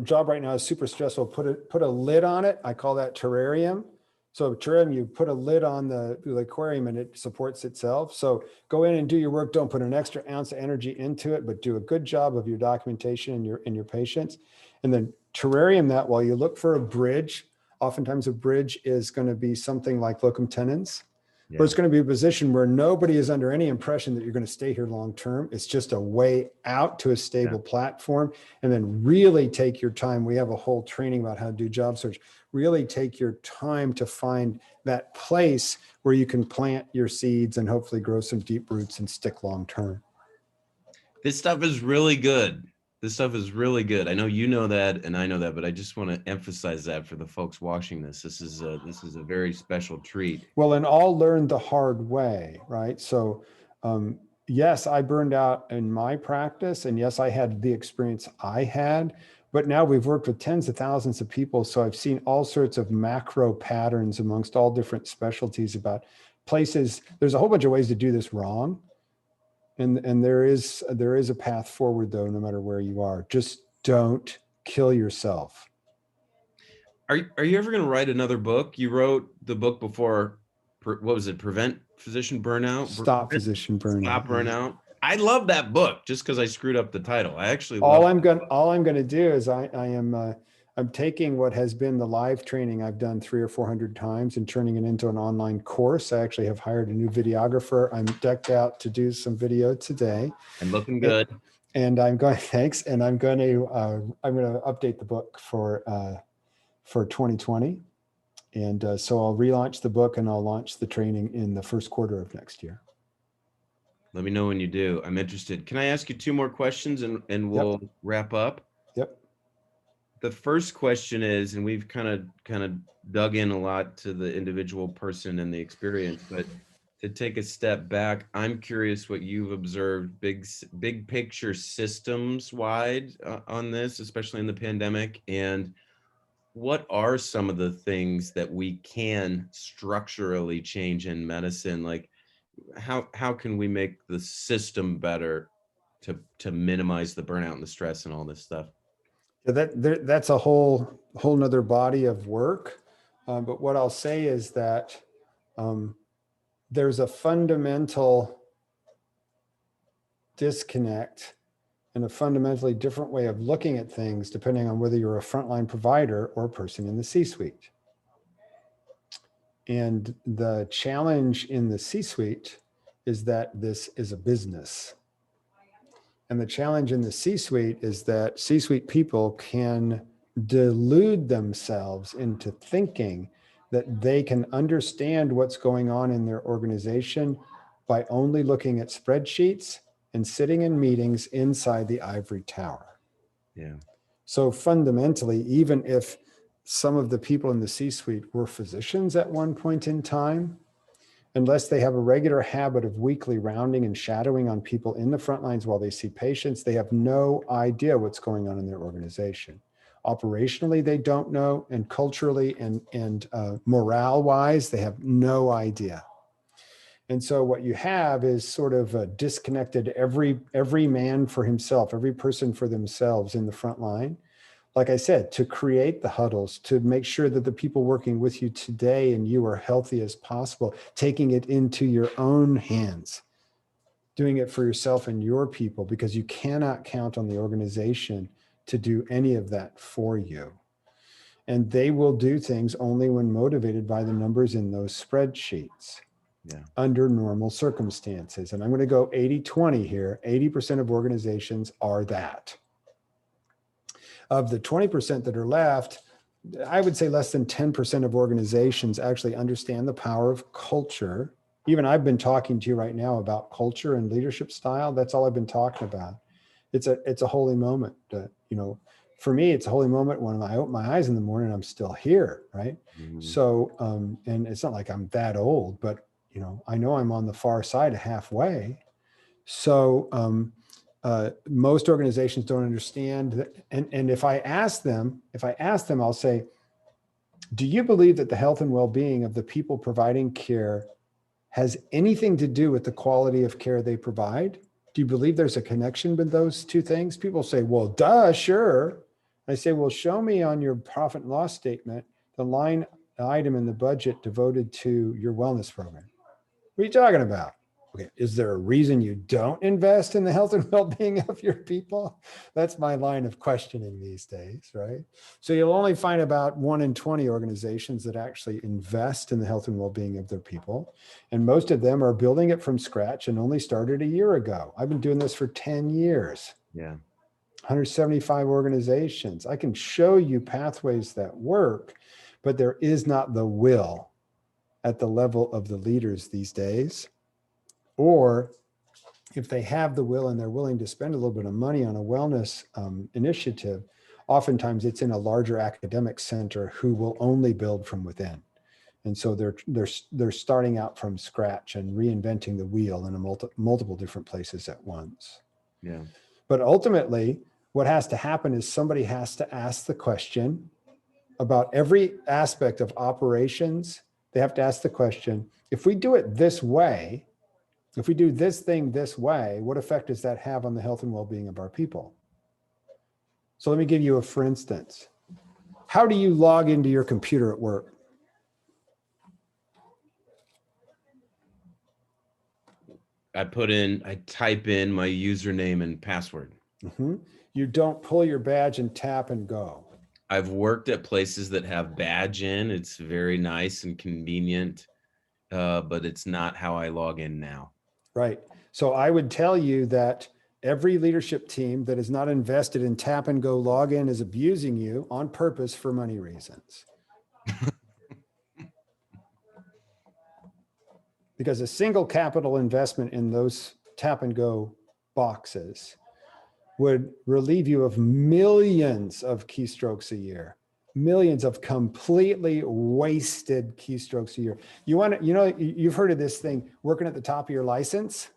job right now is super stressful. Put a lid on it. I call that terrarium. So terrarium, you put a lid on the aquarium and it supports itself. So go in and do your work. Don't put an extra ounce of energy into it, but do a good job of your documentation and your patients. And then terrarium that while you look for a bridge. Oftentimes a bridge is going to be something like locum tenens. Yeah. But it's going to be a position where nobody is under any impression that you're going to stay here long term. It's just a way out to a stable platform. And then really take your time. We have a whole training about how to do job search. Really take your time to find that place where you can plant your seeds and hopefully grow some deep roots and stick long term. This stuff is really good. I know you know that, and I know that, but I just want to emphasize that for the folks watching this. This is a very special treat. Well, and all learned the hard way, right? So, yes, I burned out in my practice, and yes, I had the experience I had, but now we've worked with tens of thousands of people. So I've seen all sorts of macro patterns amongst all different specialties about places, there's a whole bunch of ways to do this wrong. And there is a path forward though, no matter where you are. Just don't kill yourself. Are you ever going to write another book? You wrote the book before, what was it? Prevent Physician Burnout? Stop Physician Burnout. Stop Burnout. I love that book just because I screwed up the title. I actually all love I'm going to do is I'm taking what has been the live training I've done 300 or 400 times and turning it into an online course. I actually have hired a new videographer. I'm decked out to do some video today. and looking good. And I'm going, thanks. And I'm going to update the book for 2020. And so I'll relaunch the book and I'll launch the training in the first quarter of next year. Let me know when you do. I'm interested. Can I ask you 2 more questions and we'll wrap up? Yep. The first question is, and we've kind of dug in a lot to the individual person and the experience, but to take a step back, I'm curious what you've observed big picture systems wide on this, especially in the pandemic, and what are some of the things that we can structurally change in medicine? Like how can we make the system better to minimize the burnout and the stress and all this stuff? That's a whole nother body of work. But what I'll say is that there's a fundamental disconnect and a fundamentally different way of looking at things, depending on whether you're a frontline provider or a person in the C-suite. And the challenge in the C-suite is that this is a business. And the challenge in the C-suite is that C-suite people can delude themselves into thinking that they can understand what's going on in their organization by only looking at spreadsheets and sitting in meetings inside the ivory tower. Yeah. So fundamentally, even if some of the people in the C-suite were physicians at one point in time, unless they have a regular habit of weekly rounding and shadowing on people in the front lines while they see patients, they have no idea what's going on in their organization. Operationally, they don't know, and culturally and morale-wise, they have no idea. And so what you have is sort of a disconnected every man for himself, every person for themselves in the front line. Like I said, to create the huddles, to make sure that the people working with you today and you are healthy as possible, taking it into your own hands, doing it for yourself and your people, because you cannot count on the organization to do any of that for you. And they will do things only when motivated by the numbers in those spreadsheets. Yeah. Under normal circumstances. And I'm going to go 80-20 here. 80% of organizations are that. Of the 20% that are left, I would say less than 10% of organizations actually understand the power of culture. Even I've been talking to you right now about culture and leadership style. That's all I've been talking about. It's a holy moment. For me, it's a holy moment when I open my eyes in the morning, I'm still here, right? Mm-hmm. So, and it's not like I'm that old, but I know I'm on the far side of halfway. So most organizations don't understand that. And if I ask them, I'll say, do you believe that the health and well-being of the people providing care has anything to do with the quality of care they provide? Do you believe there's a connection with those two things? People say, well, duh, sure. I say, well, show me on your profit and loss statement the line item in the budget devoted to your wellness program. What are you talking about? Okay, is there a reason you don't invest in the health and well-being of your people? That's my line of questioning these days, right? So you'll only find about 1 in 20 organizations that actually invest in the health and well-being of their people. And most of them are building it from scratch and only started a year ago. I've been doing this for 10 years. Yeah. 175 organizations. I can show you pathways that work, but there is not the will at the level of the leaders these days. Or if they have the will and they're willing to spend a little bit of money on a wellness initiative, oftentimes it's in a larger academic center who will only build from within. And so they're starting out from scratch and reinventing the wheel in multiple different places at once. Yeah. But ultimately, what has to happen is somebody has to ask the question about every aspect of operations They have to ask the question, if we do it this way, if we do this thing this way, what effect does that have on the health and well-being of our people? So let me give you a for instance. How do you log into your computer at work? I type in my username and password. Mm-hmm. You don't pull your badge and tap and go. I've worked at places that have badge in. It's very nice and convenient, but it's not how I log in now. Right. So I would tell you that every leadership team that is not invested in tap and go login is abusing you on purpose for money reasons. Because a single capital investment in those tap and go boxes would relieve you of millions of keystrokes a year, millions of completely wasted keystrokes a year. You've heard of this thing, working at the top of your license.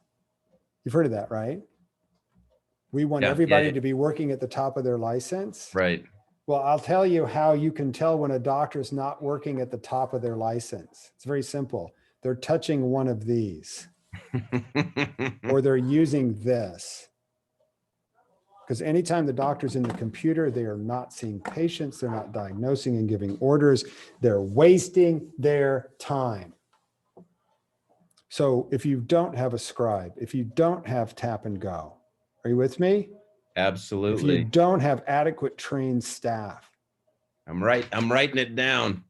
You've heard of that, right? We want everybody to be working at the top of their license. Right. Well, I'll tell you how you can tell when a doctor's not working at the top of their license. It's very simple. They're touching one of these or they're using this. Because anytime the doctor's in the computer, they are not seeing patients. They're not diagnosing and giving orders. They're wasting their time. So if you don't have a scribe, if you don't have tap and go, are you with me? Absolutely. If you don't have adequate trained staff. I'm writing it down.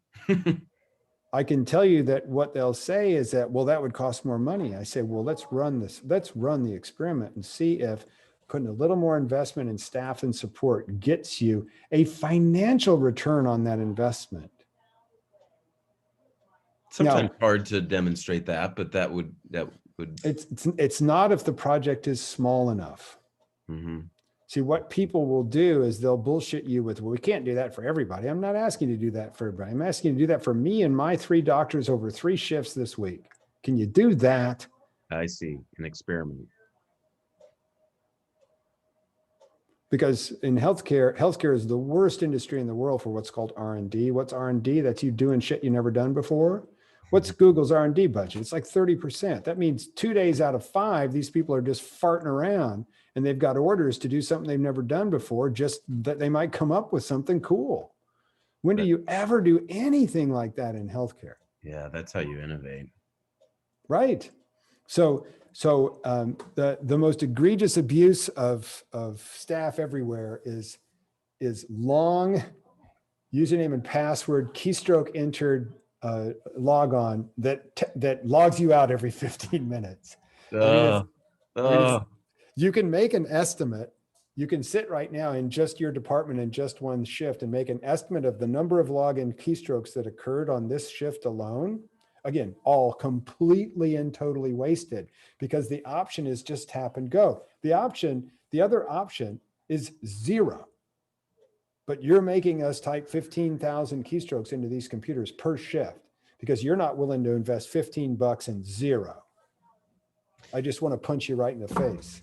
I can tell you that what they'll say is that, well, that would cost more money. I say, well, let's run the experiment and see if putting a little more investment in staff and support gets you a financial return on that investment. Sometimes hard to demonstrate that, but that would. It's not if the project is small enough. Mm-hmm. See, what people will do is they'll bullshit you with, well, we can't do that for everybody. I'm not asking you to do that for everybody. I'm asking you to do that for me and my 3 doctors over 3 shifts this week. Can you do that? I see. An experiment. Because in healthcare is the worst industry in the world for what's called R&D. What's R&D? That's you doing shit you never done before. What's Google's R&D budget? It's like 30%. That means 2 days out of 5, these people are just farting around and they've got orders to do something they've never done before, just that they might come up with something cool. When do you ever do anything like that in healthcare? Yeah, that's how you innovate. Right. So the most egregious abuse of staff everywhere is long username and password, keystroke entered, log on that logs you out every 15 minutes. You can make an estimate. You can sit right now in just your department in just one shift and make an estimate of the number of login keystrokes that occurred on this shift alone. Again, all completely and totally wasted because the option is just tap and go. The other option is 0. But you're making us type 15,000 keystrokes into these computers per shift because you're not willing to invest $15 in 0. I just want to punch you right in the face.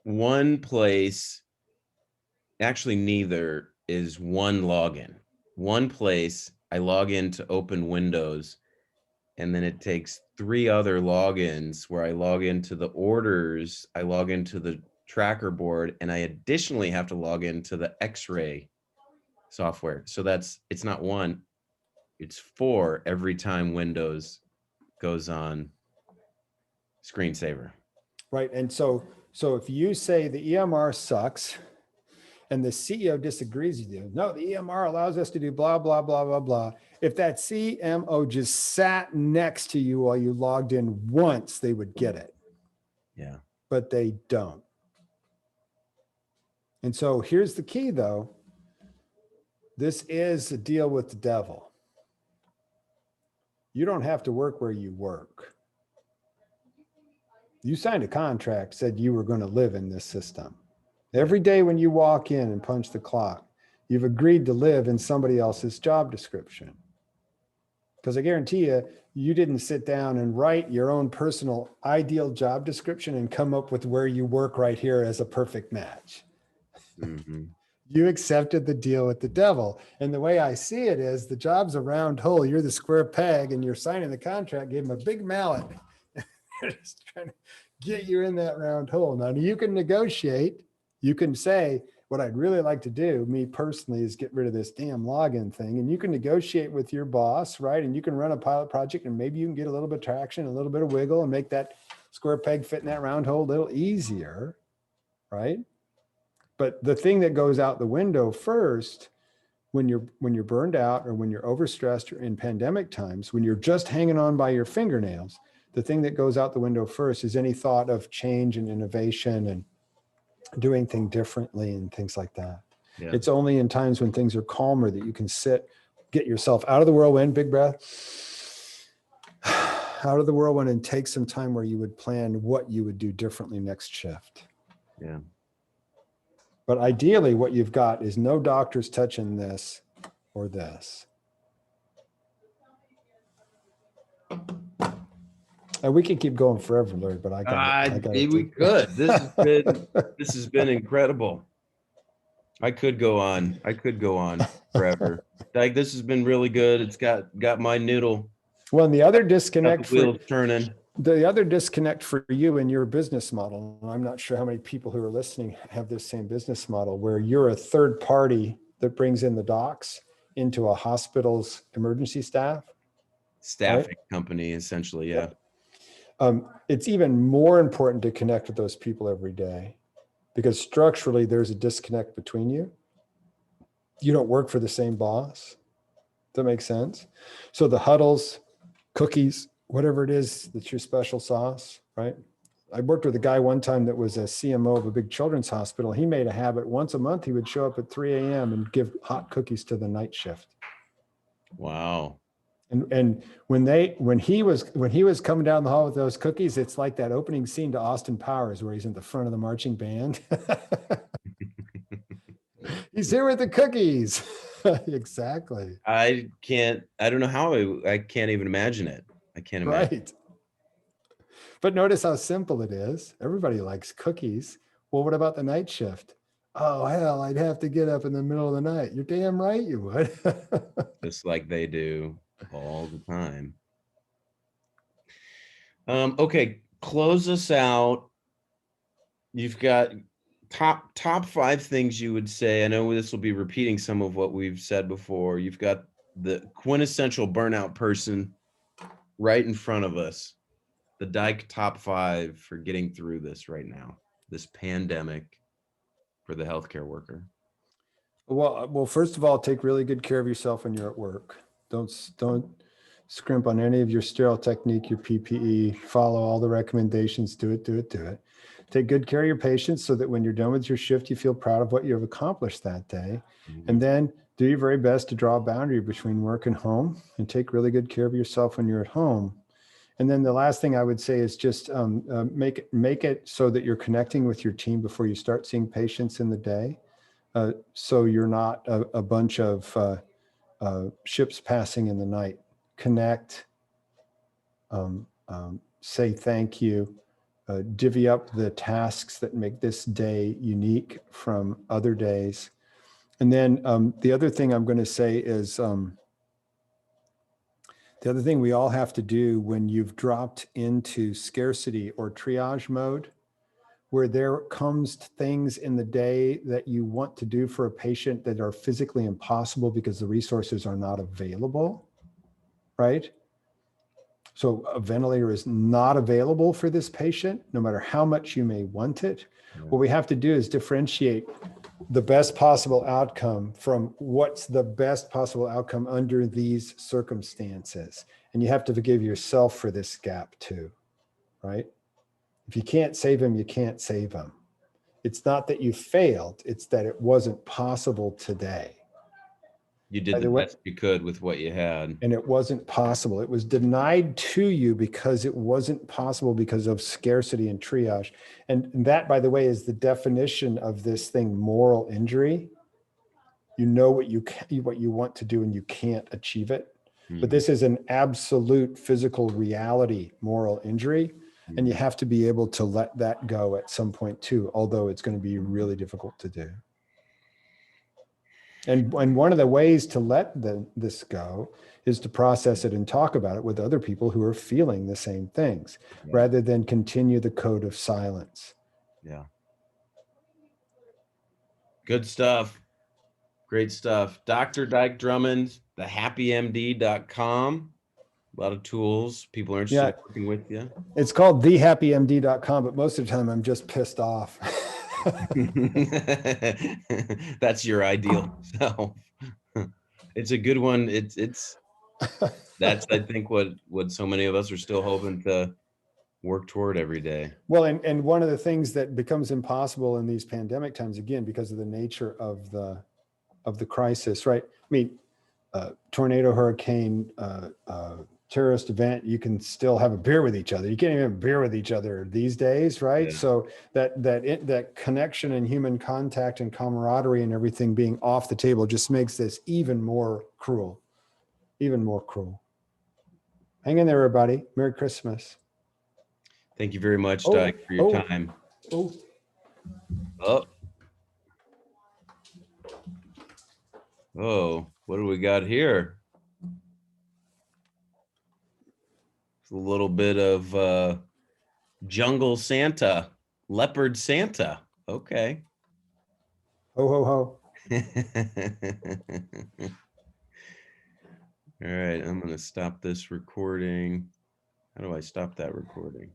One place, actually neither, is one login. One place I log in to open Windows, and then it takes 3 other logins where I log into the orders, I log into the tracker board, and I additionally have to log into the X-ray software. So it's not 1, it's 4 every time Windows goes on screensaver. Right. And so if you say the EMR sucks and the CEO disagrees with you, no, the EMR allows us to do blah, blah, blah, blah, blah. If that CMO just sat next to you while you logged in once, they would get it. Yeah. But they don't. And so here's the key, though. This is a deal with the devil. You don't have to work where you work. You signed a contract, said you were going to live in this system. Every day when you walk in and punch the clock, you've agreed to live in somebody else's job description. Because I guarantee you, you didn't sit down and write your own personal ideal job description and come up with where you work right here as a perfect match. Mm-hmm. You accepted the deal with the devil. And the way I see it is the job's a round hole. You're the square peg and you're signing the contract, gave him a big mallet. They're just trying to get you in that round hole. Now you can negotiate. You can say, what I'd really like to do, me personally, is get rid of this damn login thing. And you can negotiate with your boss, right? And you can run a pilot project and maybe you can get a little bit of traction, a little bit of wiggle and make that square peg fit in that round hole a little easier, right? But the thing that goes out the window first, when you're burned out or when you're overstressed or in pandemic times, when you're just hanging on by your fingernails, the thing that goes out the window first is any thought of change and innovation and doing things differently and things like that. Yeah. It's only in times when things are calmer that you can sit, get yourself out of the whirlwind, big breath, out of the whirlwind, and take some time where you would plan what you would do differently next shift. Yeah. But ideally, what you've got is no doctors touching this or this. And we could keep going forever, Larry, but I got we could. This has been incredible. I could go on forever. Like, this has been really good. It's got my noodle. Well, and the other disconnect wheels turning. The other disconnect for you in your business model, I'm not sure how many people who are listening have this same business model, where you're a third party that brings in the docs into a hospital's emergency staffing right? Company, essentially. Yeah. It's even more important to connect with those people every day, because structurally there's a disconnect between you. You don't work for the same boss. Does that make sense? So the huddles, cookies, whatever it is that's your special sauce, right? I worked with a guy one time that was a CMO of a big children's hospital. He made a habit once a month, he would show up at 3 a.m. and give hot cookies to the night shift. Wow. And when he was coming down the hall with those cookies, it's like that opening scene to Austin Powers where he's in the front of the marching band. He's here with the cookies. Exactly. I don't know how I can't even imagine it. I can't imagine. Right. But notice how simple it is. Everybody likes cookies. Well, what about the night shift? Oh, hell, I'd have to get up in the middle of the night. You're damn right you would. Just like they do all the time. Okay, close us out. You've got top 5 things you would say. I know this will be repeating some of what we've said before. You've got the quintessential burnout person right in front of us. The Dike top 5 for getting through this right now, this pandemic for the healthcare worker. Well, first of all, take really good care of yourself when you're at work. Don't scrimp on any of your sterile technique, your PPE. Follow all the recommendations. Do it. Take good care of your patients so that when you're done with your shift, you feel proud of what you have accomplished that day. Mm-hmm. And then do your very best to draw a boundary between work and home, and take really good care of yourself when you're at home. And then the last thing I would say is just make it so that you're connecting with your team before you start seeing patients in the day. So you're not a bunch of ships passing in the night. Connect, say thank you, divvy up the tasks that make this day unique from other days. And then the other thing I'm going to say is the other thing we all have to do when you've dropped into scarcity or triage mode, where there comes things in the day that you want to do for a patient that are physically impossible because the resources are not available, right? So a ventilator is not available for this patient, no matter how much you may want it. Yeah. What we have to do is differentiate the best possible outcome from what's the best possible outcome under these circumstances. And you have to forgive yourself for this gap too, right? If you can't save him, you can't save him. It's not that you failed, it's that it wasn't possible today. You did the best you could with what you had. And it wasn't possible. It was denied to you because it wasn't possible because of scarcity and triage. And that, by the way, is the definition of this thing, moral injury. You know what you want to do and you can't achieve it. Mm-hmm. But this is an absolute physical reality, moral injury. Mm-hmm. And you have to be able to let that go at some point too, although it's going to be really difficult to do. And one of the ways to let this go is to process it and talk about it with other people who are feeling the same things, Yeah. rather than continue the code of silence. Yeah. Good stuff. Great stuff. Dr. Dike Drummond, thehappymd.com. A lot of tools. People are interested Yeah, in working with you. it's called thehappymd.com, but most of the time I'm just pissed off. That's your ideal self. It's a good one. That's I think what so many of us are still hoping to work toward every day. Well, and one of the things that becomes impossible in these pandemic times, again, because of the nature of the crisis, right? I mean, tornado, hurricane, terrorist event, you can still have a beer with each other. You can't even have a beer with each other these days, right? Yeah. So that connection and human contact and camaraderie and everything being off the table just makes this even more cruel, even more cruel. Hang in there, everybody. Merry Christmas. Thank you very much, Dike, for your time. Oh. Oh, what do we got here? It's a little bit of jungle Santa, leopard Santa. Okay. Ho, ho, ho. All right, I'm going to stop this recording. How do I stop that recording?